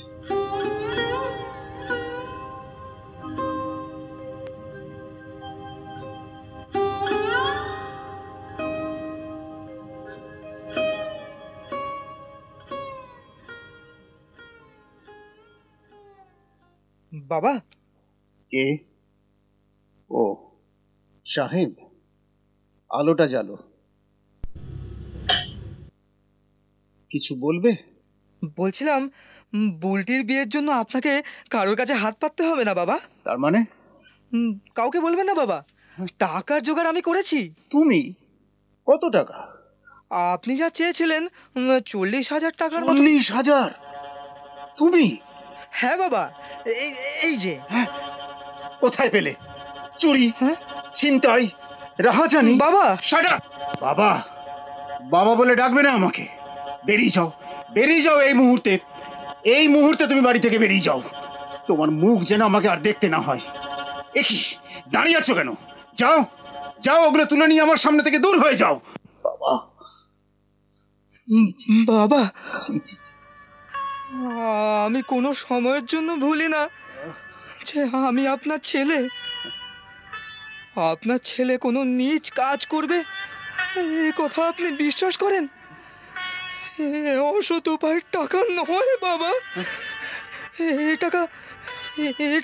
বাবা। কে? ও সাহেব, আলোটা জ্বালো। কিছু বলবে? বলছিলাম বুলটির বিয়ের জন্য আপনাকে কারোর কাছে হাত পাততে হবে না বাবা। তার মানে? কাউকে বলবেন না বাবা, টাকার জোগাড় আমি করেছি। তুমি? কত টাকা? আপনি যা চেয়েছিলেন 40,000 টাকার মতো। 40,000? তুমি? হ্যাঁ বাবা, এই যে। কোথায় পেলে? চুরি, ছিনতাই, রাহাজানি? বাবা শাট আপ! বাবা, বাবা বলে ডাকবে না আমাকে। বেরিয়ে যাও, বেরিয়ে যাও এই মুহূর্তে। এই মুহূর্তে তুমি বাড়ি থেকে বেরিয়ে যাও। তোমার মুখ যেন আমাকে আর দেখতে না হয়। এ কি, দাঁড়িয়ে আছো কেন? যাও যাও, ওগুলো তুলে নিয়ে আমার সামনে থেকে দূর হয়ে যাও। বাবা, আমি কোনো সময়ের জন্য ভুলি না যে আমি আপনার ছেলে। আপনার ছেলে কোনো নীচ কাজ করবে এই কথা আপনি বিশ্বাস করেন? অসৎ উপায়ের টাকা নয় বাবা। এই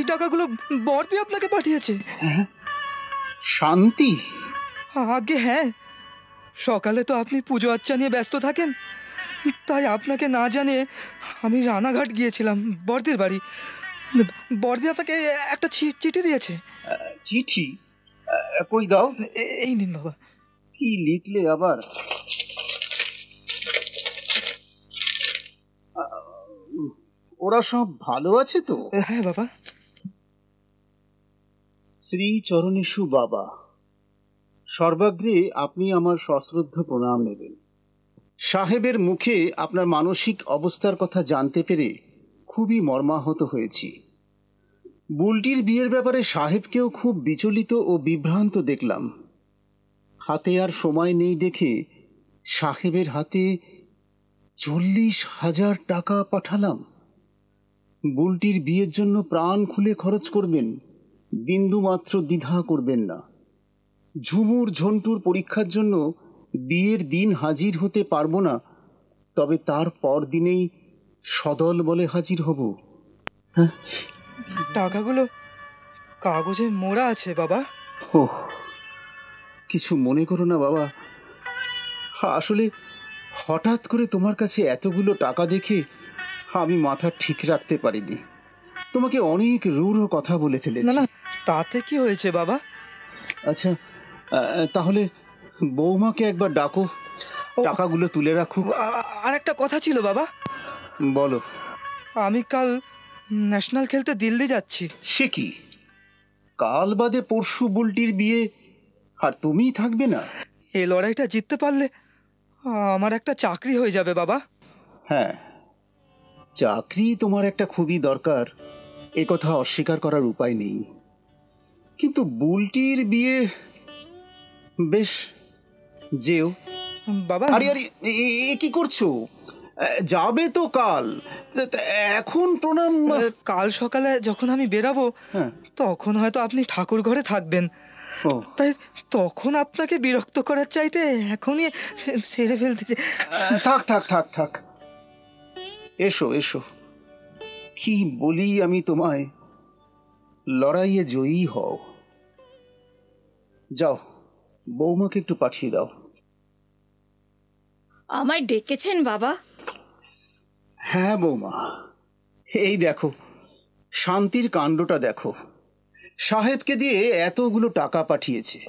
টাকাগুলো বর্দি আপনাকে পাঠিয়েছে। শান্তি? আগে হ্যাঁ, সকালে তো আপনি পুজো আচ্চা নিয়ে ব্যস্ত থাকেন, তাই আপনাকে না জানিয়ে আমি রানাঘাট গিয়েছিলাম বর্দির বাড়ি। বর্দি আপনাকে একটা চিঠি দিয়েছে। চিঠি? কই দাও। এই নিন বাবা। কি লিখলে আবার? ওরা সব ভালো আছে তো? হ্যাঁ বাবা। শ্রী চরণেশু বাবা, সর্বাগ্রে আপনি আমার সশ্রদ্ধ প্রণাম নেবেন। সাহেবের মুখে আপনার মানসিক অবস্থার কথা জানতে পেরে খুবই মর্মাহত হয়েছি। বুলটির বিয়ের ব্যাপারে সাহেবকেও খুব বিচলিত ও বিভ্রান্ত দেখলাম। হাতে আর সময় নেই দেখে সাহেবের হাতে 40,000 টাকা পাঠালাম। বুলটির বিয়ের জন্য প্রাণ খুলে খরচ করবেন, বিন্দু মাত্র দ্বিধা করবেন না। ঝুমুর ঝন্টুর পরীক্ষার জন্য বিয়ের দিন হাজির হতে পারবো না, তবে তার পর দিনেই সদল বলে হাজির হব। হ্যাঁ, টাকাগুলো কাগজে মোড়া আছে বাবা। ও, কিছু মনে করো না বাবা। আসলে হঠাৎ করে তোমার কাছে এতগুলো টাকা দেখে আমি মাথা ঠিক রাখতে পারিনি। তোমাকে অনেক রূঢ় কথা বলে ফেলেছি। না, তাতে কি হয়েছে বাবা? আচ্ছা, তাহলে বৌমাকে একবার ডাকো, টাকাগুলো তুলে রাখুক। আর একটা কথা ছিল বাবা। বলো। আমি কাল ন্যাশনাল খেলতে দিল্লি যাচ্ছি। সে কি, কাল বাদে পরশু বুলটির বিয়ে, আর তুমিই থাকবে না? এই লড়াইটা জিততে পারলে আমার একটা চাকরি হয়ে যাবে বাবা। হ্যাঁ, চাকরি তোমার একটা খুবই দরকার, এ কথা অস্বীকার করার উপায় নেই। কিন্তু বুলটির বিয়ে, বেশ যেও বাবা। আরে আরে, এ কি করছো? যাবে তো কাল, এখন প্রণাম? কাল সকালে যখন আমি বেরাবো, তখন হয়তো আপনি ঠাকুর ঘরে থাকবেন, তাই তখন আপনাকে বিরক্ত করার চাইতে এখনই সেরে ফেলতে। থাক থাক থাক থাক, এসো এসো। কি বলি আমি তোমায়, লড়াইয়ে জয়ী হও। যাও, বৌমাকে একটু পাঠিয়ে দাও। আমায় ডেকেছেন বাবা? হ্যাঁ বৌমা, এই দেখো শান্তির কাণ্ডটা দেখো। সাহেবকে দিয়ে এতগুলো টাকা পাঠিয়েছে,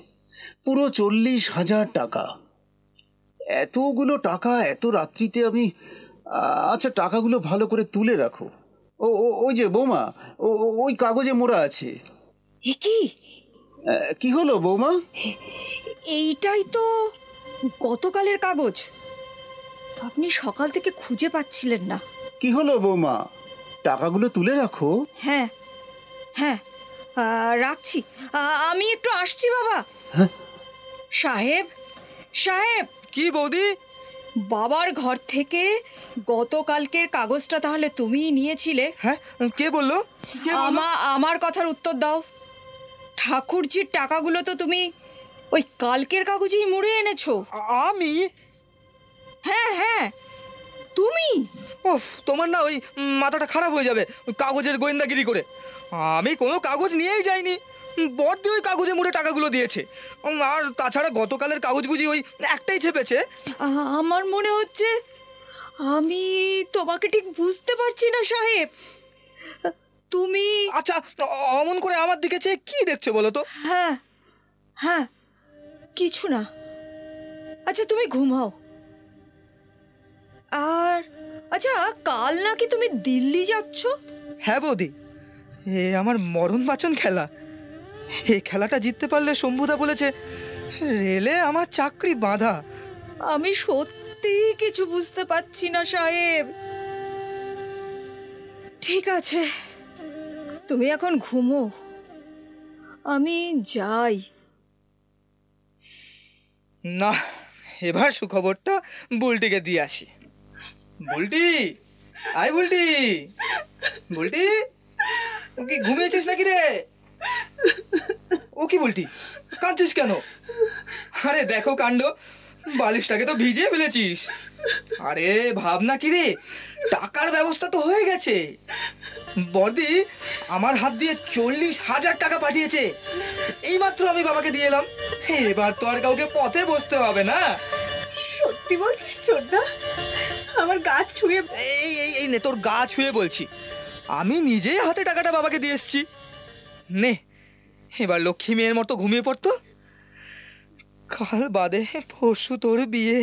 পুরো 40,000 টাকা। এতগুলো টাকা এত রাত্রিতে আমি, আচ্ছা টাকাগুলো ভালো করে তুলে রাখো। ওই যে বৌমা, ওই কাগজে মোড়া আছে। এ কি? কি হলো বৌমা? এইটাই তো গতকালের কাগজ। আপনি সকাল থেকে খুঁজে পাচ্ছিলেন না। কি হলো বৌমা, টাকাগুলো তুলে রাখো। হ্যাঁ হ্যাঁ, রাখছি। আমি একটু আসছি বাবা। সাহেব সাহেব। কি বৌদি? বাবার ঘর থেকে গতকালকের কাগজটা তাহলে তুমিই নিয়েছিলে? হ্যাঁ, কে বললো? আমার কথার উত্তর দাও। ঠাকুরজির টাকাগুলো তো তুমি ওই কালকের কাগজেই মুড়ে এনেছো। আমি? হ্যাঁ হ্যাঁ, তুমি। ওফ, তোমার না ওই মাথাটা খারাপ হয়ে যাবে ওই কাগজের গোয়েন্দাগিরি করে। আমি কোনো কাগজ নিয়েই যাইনি, বর্দি ওই কাগজে মুড়ে টাকাগুলো দিয়েছে। আর তাছাড়া গতকালের কাগজ বুঝি ওই একটাই ছেপেছে। আমার মনে হচ্ছে আমি তোমাকে ঠিক বুঝতে পারছি না সাহেব। তুমি? আচ্ছা, অমন করে আমার দিকে চেয়ে কি দেখছো বলো তো? হ্যাঁ হ্যাঁ, কিছু না। আচ্ছা তুমি ঘুমাও। আর আচ্ছা, কাল নাকি তুমি দিল্লি যাচ্ছ? হ্যাঁ বৌদি, এ আমার মরণ বাঁচন খেলা। এই খেলাটা জিততে পারলে শম্ভুদা বলেছে রেলে আমার চাকরি বাঁধা। আমি সত্যি কিছু বুঝতে পারছি না সাহেব। ঠিক আছে, তুমি এখন ঘুমো, আমি যাই। না, এবার সুখবরটা বুলটিকে দিয়ে আসি। বুলটি, আয় বুলটি, বুলটি, ও কি ঘুমিয়েছিস নাকি রে? ও কি বুলটি, কাঁদছিস কেন? আরে দেখো কাণ্ড, বালিশটাকে তো ভিজিয়ে ফেলেছিস। আরে ভাবনা কি রে, টাকার ব্যবস্থা তো হয়ে গেছে। বর্দি আমার হাত দিয়ে 40,000 টাকা পাঠিয়েছে, এইমাত্র আমি বাবাকে দিয়ে এলাম। এবার তো আর কাউকে পথে বসতে হবে না। সত্যি বলছিস ছোটদা? আমার গা ছুঁয়ে এই এই এই নে, তোর গা ছুঁয়ে বলছি, আমি নিজেই হাতে টাকাটা বাবাকে দিয়ে এসছি। নে, এবার লক্ষ্মী মেয়ের মতো ঘুমিয়ে পড়তো। কাল বাদে পরশু তোর বিয়ে।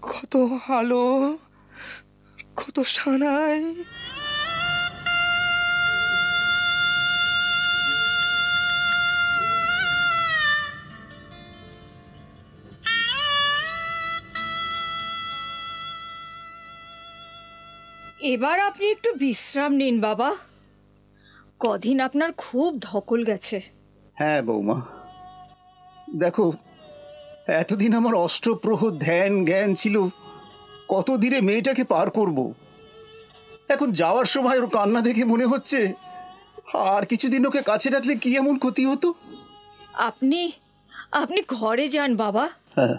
কত আলো, কত সানাই। এবার আপনি একটু বিশ্রাম নিন বাবা, কদিন আপনার খুব ধকল গেছে। হ্যাঁ বৌমা, দেখো এতদিন আমার অষ্টপ্রহর ধ্যান জ্ঞান ছিল কত দিনে মেয়েটাকে পার করব। এখন যাওয়ার সময় ওর কান্না দেখে মনে হচ্ছে আর কিছুদিন ওকে কাছে রাখলে কি এমন ক্ষতি হতো। আপনি আপনি ঘরে যান বাবা। হ্যাঁ,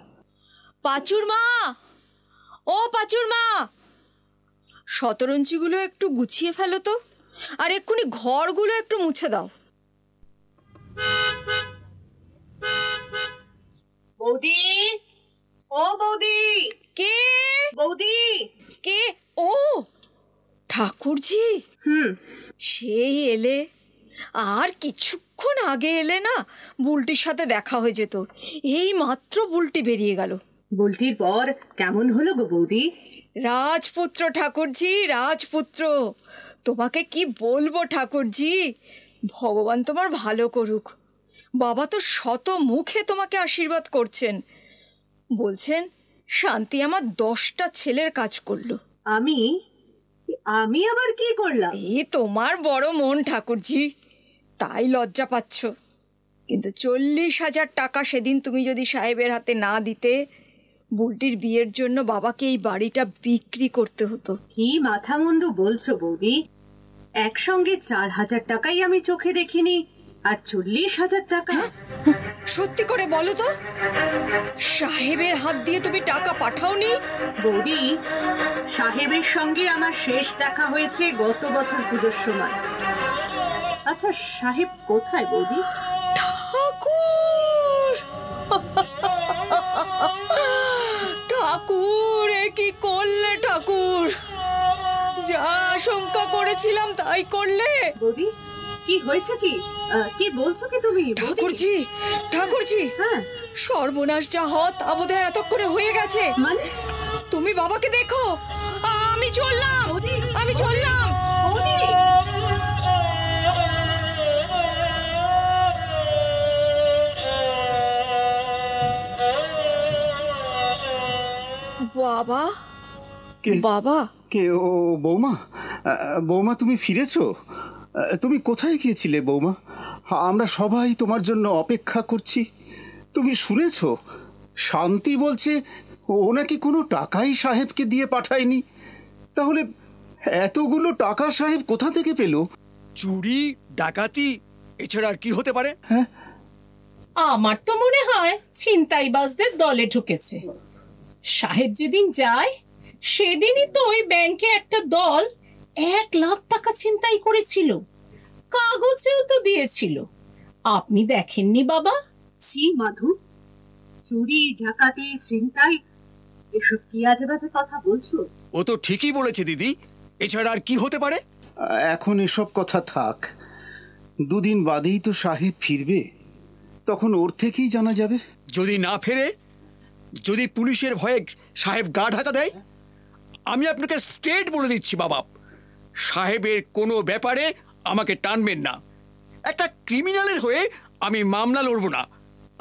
পাঁচুর মা, ও পাঁচুর মা, শতরঞ্চিগুলো একটু গুছিয়ে ফেলো তো, আর এক্ষুনি ঘরগুলো একটু মুছে দাও। বৌদি, ও বৌদি, কে? বৌদি। কে? ও ঠাকুরজি, সেই এলে। আর কিছুক্ষণ আগে এলে না, বুলটির সাথে দেখা হয়ে যেত। এই মাত্র বুলটি বেরিয়ে গেল। বুলটির পর কেমন হলো গো বৌদি? রাজপুত্র ঠাকুরজি, রাজপুত্র। তোমাকে কি বলবো ঠাকুরজি, ভগবান তোমার ভালো করুক। বাবা তো শত মুখে তোমাকে আশীর্বাদ করছেন, বলছেন শান্তি আমার 10টা ছেলের কাজ করলো। আমি আমি আবার কি করলাম? এই তোমার বড় মন ঠাকুরজি, তাই লজ্জা পাচ্ছ। কিন্তু 40,000 টাকা সেদিন তুমি যদি সাহেবের হাতে না দিতে, বুলটির বিয়ের জন্য বাবাকে এই বাড়িটা বিক্রি করতে হতো। কি মাথা মুন্ডু বলছো বৌদি? একসঙ্গে 4,000 টাকাই আমি চোখে দেখিনি, আর 40,000 টাকা? সত্যি করে বলো তো, সাহেবের হাত দিয়ে তুমি টাকা পাঠাওনি? বৌদি, সাহেবের সঙ্গে আমার শেষ দেখা হয়েছে গত বছর পুজোর সময়। আচ্ছা, সাহেব কোথায় বৌদি? ঠাকুর, ঠাকুর, এ কি করলে ঠাকুর? যা আশঙ্কা করেছিলাম তাই করলে। বৌদি, কি হয়েছে? কি কি বলছো কি তুমি? ঠাকুরজি, ঠাকুরজি, হ্যাঁ, সর্বনাশ যা হওয়া তা বোধহয় এতক্ষণে হয়ে গেছে। মানে? তুমি বাবাকে দেখো, আমি চললাম। বৌদি, আমি চললাম। বৌদি। বাবা, কে? বাবা, কে? ও বৌমা, বৌমা তুমি ফিরেছো? তুমি কোথায় গিয়েছিলে বৌমা? আমরা সবাই তোমার জন্য অপেক্ষা করছি। তুমি শুনেছো শান্তি বলছে ও নাকি কোনো টাকাই সাহেবকে দিয়ে পাঠায়নি। তাহলে এতগুলো টাকা সাহেব কোথা থেকে পেল? চুরি, ডাকাতি, এছাড়া আর কি হতে পারে? হ্যাঁ, আমার তো মনে হয় ছিনতাইবাজদের দলে ঢুকেছে। সাহেব যেদিন যায় সেদিনই তো ওই ব্যাংকে একটা দল 1,00,000 টাকা ছিনতাই করেছিল, কাগজেও তো দিয়েছিল। আপনি দেখেননি বাবা? ছি মাধু, চুরি, ডাকাতি, ছিনতাই, এসব কি আজে বাজে কথা বলছো? ও তো ঠিকই বলেছে দিদি, এছাড়া আর কি হতে পারে? এখন এসব কথা থাক। দুদিন বাদেই তো সাহেব ফিরবে, তখন ওর থেকেই জানা যাবে। যদি না ফেরে, যদি পুলিশের ভয়ে সাহেব গা ঢাকা দেয়, আমি আপনাকে স্ট্রেট বলে দিচ্ছি বাবা, সাহেবের কোনো ব্যাপারে আমাকে টানবেন না। একটা ক্রিমিনালের হয়ে আমি মামলা লড়ব না,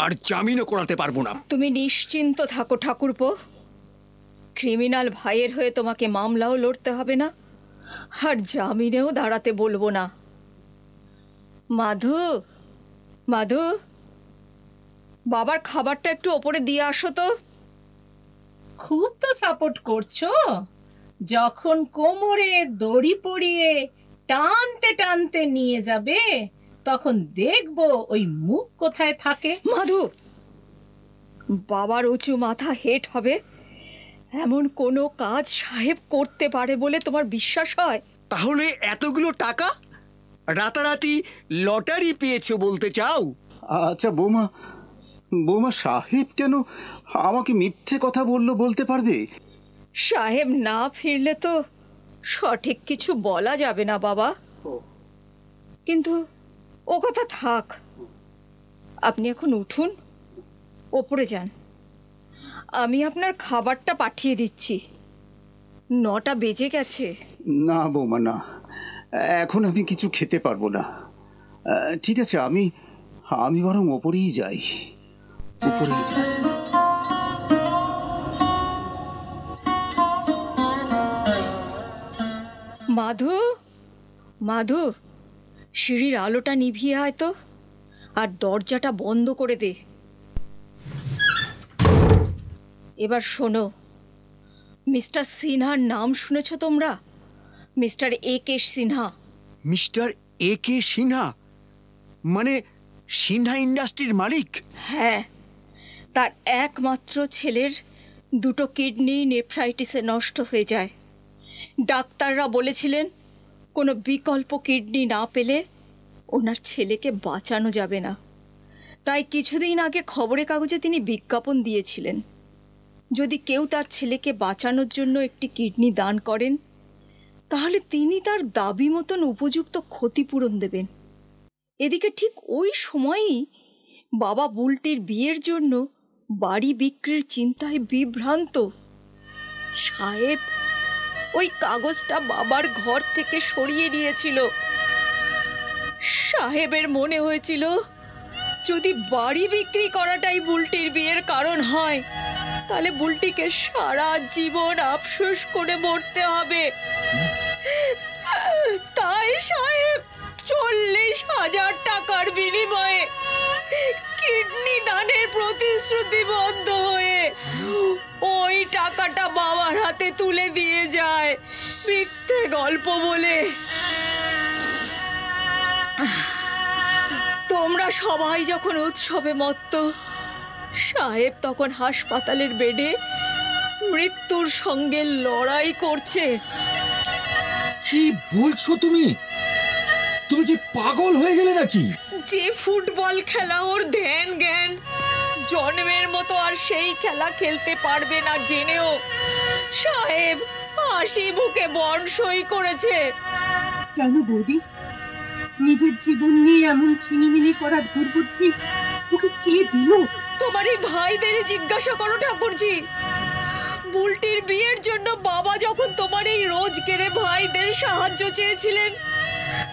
আর জামিনও করাতে পারবো না। তুমি নিশ্চিন্ত থাকো ঠাকুরপো, ক্রিমিনাল ভাইয়ের হয়ে তোমাকে মামলাও লড়তে হবে না, আর জামিনেও দাঁড়াতে বলবো না। মাধু, মাধু, বাবার খাবারটা একটু ওপরে দিয়ে আসো তো। খুব তো সাপোর্ট করছো, যখন কোমরে দড়ি পরিয়ে টানতে টানতে নিয়ে যাবে তখন দেখবো ওই মুখ কোথায় থাকে। মাধু, বাবার উঁচু মাথা হেট হবে এমন কোনো কাজ সাহেব করতে পারে বলে তোমার বিশ্বাস হয়? তাহলে এতগুলো টাকা রাতারাতি লটারি পেয়েছো বলতে চাও? আচ্ছা বৌমা, বৌমা সাহেব কেন আমাকে মিথ্যে কথা বললো বলতে পারবে? সাহেব না ফিরলে তো সঠিক কিছু বলা যাবে না বাবা। কিন্তু ও কথা থাক, আপনি এখন উঠুন, ওপরে যান। আমি আপনার খাবারটা পাঠিয়ে দিচ্ছি, 9টা বেজে গেছে। না বৌমা না, এখন আমি কিছু খেতে পারবো না। ঠিক আছে, আমি বরং ওপরেই যাই, উপরেই যাই। মাধু, মাধু, সিঁড়ির আলোটা নিভিয়ে আয় তো, আর দরজাটা বন্ধ করে দে। এবার শোনো, মিস্টার সিনহার নাম শুনেছ তোমরা? Mister A.K. Sinha. Mister A.K. Sinha মানে সিনহা ইন্ডাস্ট্রির মালিক? হ্যাঁ, তার একমাত্র ছেলের 2টো কিডনি নেফ্রাইটিসে নষ্ট হয়ে যায়। ডাক্তাররা বলেছিলেন কোনো বিকল্প কিডনি না পেলে ওনার ছেলেকে বাঁচানো যাবে না। তাই কিছুদিন আগে খবরের কাগজে তিনি বিজ্ঞাপন দিয়েছিলেন, যদি কেউ তার ছেলেকে বাঁচানোর জন্য একটি কিডনি দান করেন তাহলে তিনি তার দাবি মতন উপযুক্ত ক্ষতিপূরণ দেবেন। এদিকে ঠিক ওই সময়ই বাবা বুলটির বিয়ের জন্য বাড়ি বিক্রির চিন্তায় বিভ্রান্ত। সাহেব ওই কাগজটা বাবার ঘর থেকে সরিয়ে নিয়েছিল। সাহেবের মনে হয়েছিল যদি বাড়ি বিক্রি করাটাই বুলটির বিয়ের কারণ হয় তাহলে বুলটিকে সারা জীবন আফসোস করে মরতে হবে। তাই সাহেব 40,000 টাকার বিনিময়ে কিডনি দানের প্রতিশ্রুতিবদ্ধ হয়ে ওই টাকাটা বাবার হাতে তুলে দিয়ে যায় মিথ্যে গল্প বলে। তোমরা সবাই যখন উৎসবে মত্ত, সাহেব তখন হাসপাতালের বেডে মৃত্যুর সঙ্গে লড়াই করছে। কি বলছো তুমি? তুমি কি পাগল হয়ে গেলে নাকি? যে ফুটবল খেলা ওর ধ্যান জ্ঞান, জন্মের মতো আর সেই খেলা খেলতে পারবে না জেনেও সাহেব হাসি বুকে বর্ণসই করেছে। কেন বৌদি, নিজের জীবন নিয়ে এমন ছিনিমিনি করার দুর্বুদ্ধি ওকে কে দিল? তোমার এই ভাইদেরই জিজ্ঞাসা করো ঠাকুরজি। বুলটির বিয়ের জন্য বাবা যখন তোমার এই রোজগেরে ভাইদের সাহায্য চেয়েছিলেন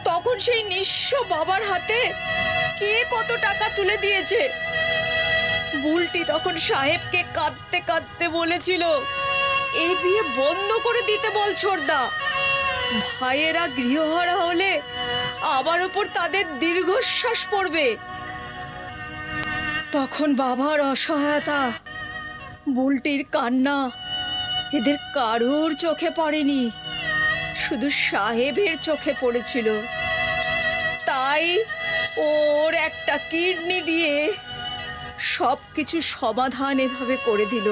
তখন সেই নিঃস্ব বাবার হাতে কে কত টাকা তুলে দিয়েছে? বুলটি তখন সাহেবকে কাঁদতে কাঁদতে বলেছিল এই বিয়ে বন্ধ করে দিতে বল ছোড়দা, ভাইয়েরা গৃহহারা হলে আমার উপর তাদের দীর্ঘশ্বাস পড়বে। তখন বাবার অসহায়তা, বুলটির কান্না এদের কারোর চোখে পড়েনি, শুধু সাহেবের চোখে পড়েছিল। তাই ওর একটা কিডনি দিয়ে সব কিছু সমাধান এভাবে করে দিল।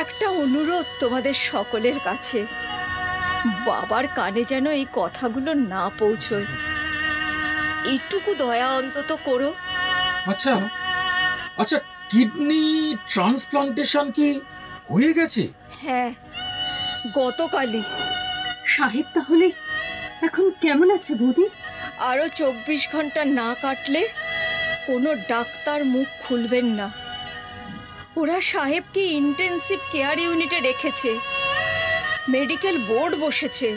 একটা অনুরোধ তোমাদের সকলের কাছে, বাবার কানে যেন এই কথাগুলো না পৌঁছয়, এইটুকু দয়া অন্তত করো। আচ্ছা আচ্ছা, কিডনি ট্রান্সপ্লান্টেশন কি হয়ে গেছে? হ্যাঁ, গতকালই। সাহেব তাহলে এখন কেমন আছে বৌদি? আরো 24 ঘন্টা না কাটলে কোনো ডাক্তার মুখ খুলবেন না। ওরা সাহেবকে ইন্টেন্সিভ কেয়ার ইউনিটে রেখেছে, মেডিকেল বোর্ড বসেছে,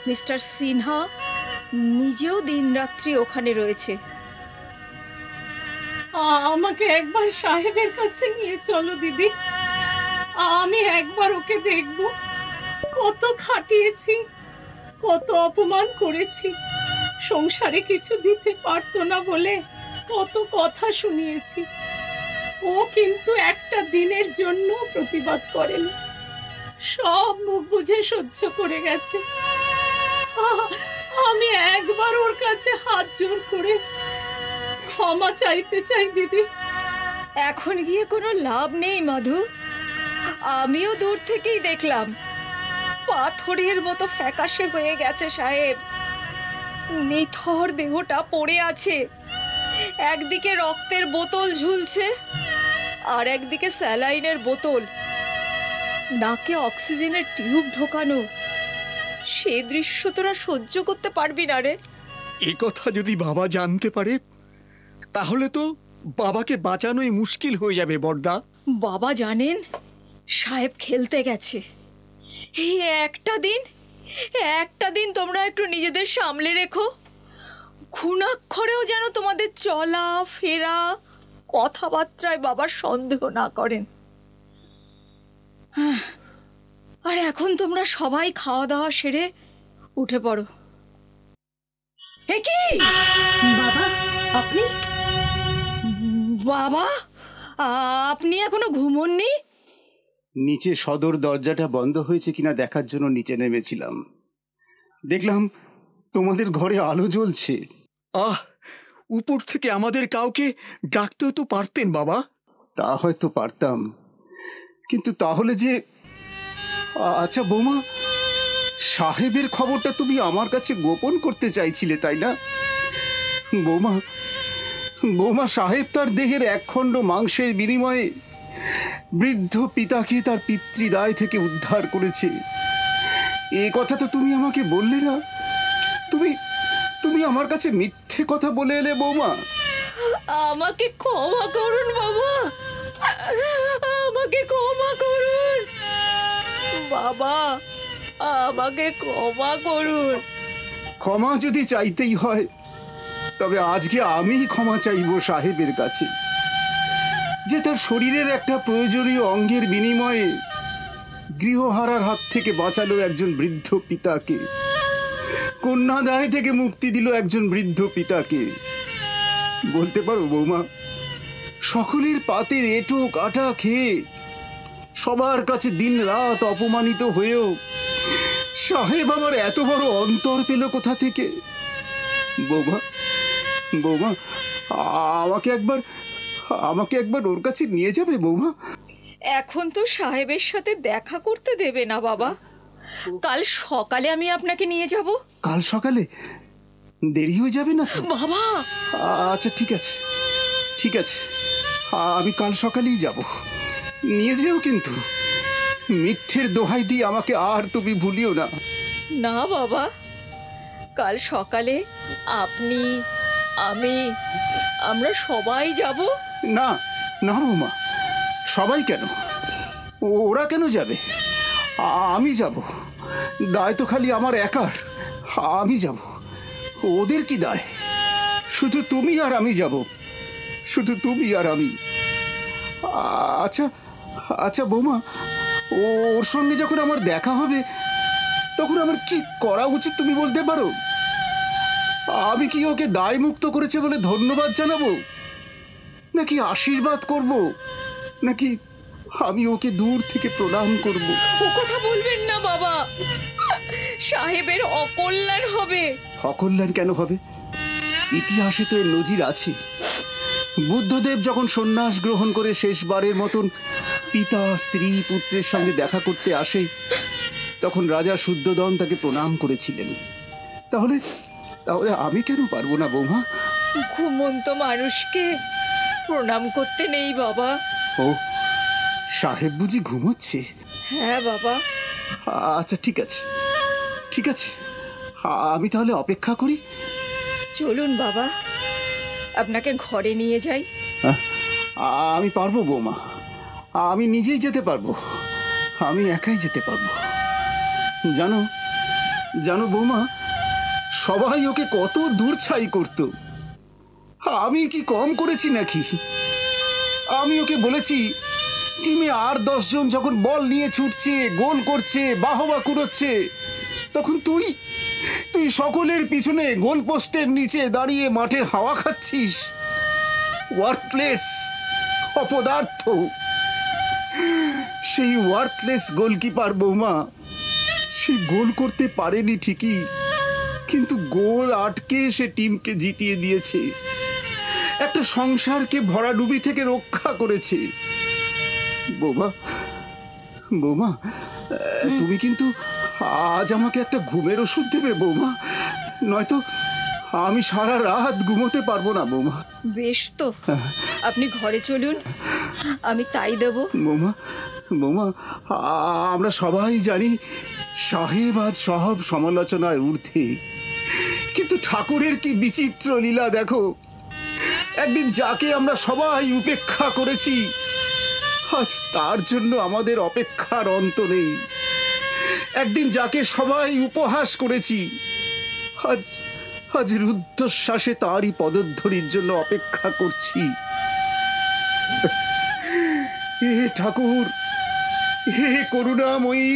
মিস্টার সিনহা নিজেও দিনরাত্রি ওখানে রয়েছে। আমাকে একবার সাহেবের কাছে নিয়ে চলো দিদি, আমি একবার ওকে দেখবো। কত খাটিয়েছি, কত অপমান করেছি, সংসারে কিছু দিতে পারতো না বলে কত কথা শুনিয়েছি। ও কিন্তু একটা দিনের জন্য প্রতিবাদ করেনি, সব মুখ বুঝে সহ্য করে গেছে। আমি একবার ওর কাছে হাত জোর করে ক্ষমা চাইতে চাই দিদি। এখন গিয়ে কোনো লাভ নেই মাধু, আমিও দূর থেকেই দেখলাম পাথরের মতো ফ্যাকাশে হয়ে গেছে সাহেব। নিথর দেহটা পড়ে আছে, একদিকে রক্তের বোতল ঝুলছে আর একদিকে স্যালাইনের বোতল, নাকে অক্সিজেনের টিউব ঢোকানো। সে দৃশ্য তোরা সহ্য করতে পারবি না রে। এ কথা যদি বাবা জানতে পারে তাহলে তো বাবাকে বাঁচানোই মুশকিল হয়ে যাবে বড়দা। বাবা জানেন সাহেব খেলতে গেছে। এই একটা দিন তোমরা একটু নিজেদের সামলে রেখো। খুনাক্ষরেও যেন তোমাদের চলা ফেরা কথাবার্তায় বাবার সন্দেহ না করেন। আর এখন তোমরা সবাই খাওয়া দাওয়া সেরে উঠে পড়ো। এ কি বাবা, আপনি? বাবা, আপনি এখনো ঘুমোননি? নিচে সদর দরজাটা বন্ধ হয়েছে কিনা দেখার জন্য নিচে নেমেছিলাম। দেখলাম তোমাদের ঘরে আলো জ্বলছে। আহ, উপর থেকে আমাদের কাউকে ডাকতেও তো পারতেন বাবা। তা হয়তো পারতাম, কিন্তু তাহলে যে... আচ্ছা বৌমা, সাহেবের খবরটা তুমি আমার কাছে গোপন করতে চাইছিলে, তাই না? বৌমা, সাহেব তার দেহের একখণ্ড মাংসের বিনিময়ে বৃদ্ধ পিতাকে তার পিতৃদায় থেকে উদ্ধার করেছে। এ কথা তো তুমি আমাকে বললে না। তুমি আমার কাছে মিথ্যে কথা বলে এলে বৌমা। আমাকে ক্ষমা করুন বাবা, আমাকে ক্ষমা করুন বাবা, আমাকে ক্ষমা করুন। ক্ষমা যদি চাইতেই হয় তবে আজকে আমি ক্ষমা চাইব সাহেবের কাছে, যে তার শরীরের একটা প্রয়োজনীয় অঙ্গের বিনিময়ে গৃহহারার হাত থেকে বাঁচালো একজন বৃদ্ধ পিতাকে, কন্যাদায় থেকে মুক্তি দিল একজন বৃদ্ধ পিতাকে। বলতে পারো বৌমা, সকলের পাতের এঁটো কাটা খেয়ে সবার কাছে দিন রাত অপমানিত হয়েও সাহেব আমার এত বড় অন্তর পেল কোথা থেকে? বৌমা, আমাকে একবার ওর কাছে নিয়ে যাবে বৌমা? এখন তো সাহেবের সাথে দেখা করতে দেবে না বাবা, কাল সকালে আমি আপনাকে নিয়ে যাব। কাল সকালে? দেরি হয়ে যাবে না বাবা? আচ্ছা ঠিক আছে, আমি কাল সকালেই যাব। নিয়ে যেও, কিন্তু মিথ্যের দোহাই দিয়ে আমাকে আর তুমি ভুলিও না। না বাবা, কাল সকালে আপনি, আমি, আমরা সবাই যাব। না বৌমা, সবাই কেন? ওরা কেন যাবে? আমি যাব। দায় তো খালি আমার একার। আমি যাব, ওদের কি দায়? শুধু তুমি আর আমি যাব, শুধু তুমি আর আমি। আচ্ছা বৌমা, ওর সঙ্গে যখন আমার দেখা হবে তখন আমার কি করা উচিত তুমি বলতে পারো? আমি কি ওকে দায় মুক্ত করেছে বলে ধন্যবাদ জানাবো, নাকি আশীর্বাদ করব, নাকি আমি ওকে দূর থেকে প্রণাম করব? ও কথা বলবেন না বাবা, সাহেবের অকল্যাণ হবে। অকল্যাণ কেন হবে? ইতিহাসে তো এর নজির আছে। বুদ্ধদেব যখন সন্ন্যাস গ্রহণ করে শেষবারের মতন পিতা স্ত্রী পুত্রের সঙ্গে দেখা করতে আসে, তখন রাজা শুদ্ধোদন তাকে প্রণাম করেছিলেন। তাহলে আমি কেন পারবো না বৌমা? ঘুমন্ত মানুষকে প্রণাম করতে নেই বাবা। ও, সাহেব বুঝি ঘুমোচ্ছে? হ্যাঁ বাবা। আচ্ছা ঠিক আছে, আমি তাহলে অপেক্ষা করি। চলুন বাবা, আপনাকে ঘরে নিয়ে যাই। আমি পারবো বৌমা, আমি নিজেই যেতে পারবো, আমি একাই যেতে পারবো। জানো বৌমা, সবাই ওকে কত দূরছাই করতো, আমি কি কম করেছি নাকি? আমি ওকে বলেছি টিমে আর 10 জন যখন বল নিয়ে ছুটছে, গোল করছে, বাহবা কুড়োচ্ছে, তখন তুই সকলের পিছনে গোল পোস্টের নিচে দাঁড়িয়ে মাঠের হাওয়া খাচ্ছিস। ওয়ার্থলেস, অপদার্থ। সেই ওয়ার্থলেস গোলকিপার বৌমা, সে গোল করতে পারেনি ঠিকই, কিন্তু গোল আটকে সে টিমকে জিতিয়ে দিয়েছে, একটা সংসারকে ভরাডুবি থেকে রক্ষা করেছে। বৌমা, তুমি কিন্তু আজ আমাকে একটা ঘুমের ওষুধ দেবে বৌমা, নয়তো আমি সারা রাত ঘুমোতে পারবো না বৌমা। বেশ তো, আপনি ঘরে চলুন, আমি তাই দেব। বৌমা, আমরা সবাই জানি সাহেব আজ সব সমালোচনায় ঊর্ধ্বে, কিন্তু ঠাকুরের কি বিচিত্র লীলা দেখো। একদিন যাকে আমরা সবাই উপেক্ষা করেছি, আজ তার জন্য আমাদের অপেক্ষার অন্ত নেই। একদিন যাকে সবাই উপহাস করেছি, আজ রুদ্ধশ্বাসে তারই পদধ্বনির জন্য অপেক্ষা করছি। হে ঠাকুর, হে করুণাময়ী,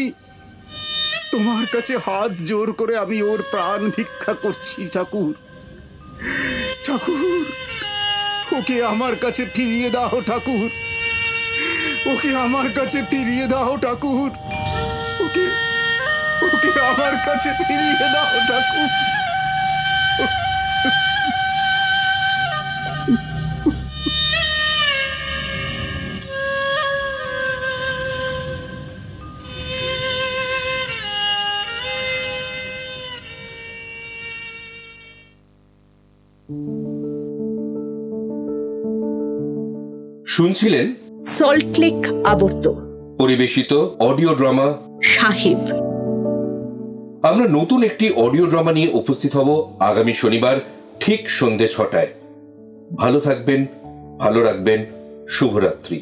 তোমার কাছে হাত জোর করে আমি ওর প্রাণ ভিক্ষা করছি। ঠাকুর, ওকে আমার কাছে ফিরিয়ে দাও ঠাকুর, ওকে আমার কাছে ফিরিয়ে দাও ঠাকুর, ওকে আমার কাছে ফিরিয়ে দাও ঠাকুর। শুনছিলেন সল্টলেক আবর্ত, পরিবেশিত অডিও ড্রামা সাহেব। আমরা নতুন একটি অডিও ড্রামা নিয়ে উপস্থিত হব আগামী শনিবার ঠিক সন্ধ্যে 6টায়। ভালো থাকবেন, ভালো রাখবেন। শুভরাত্রি।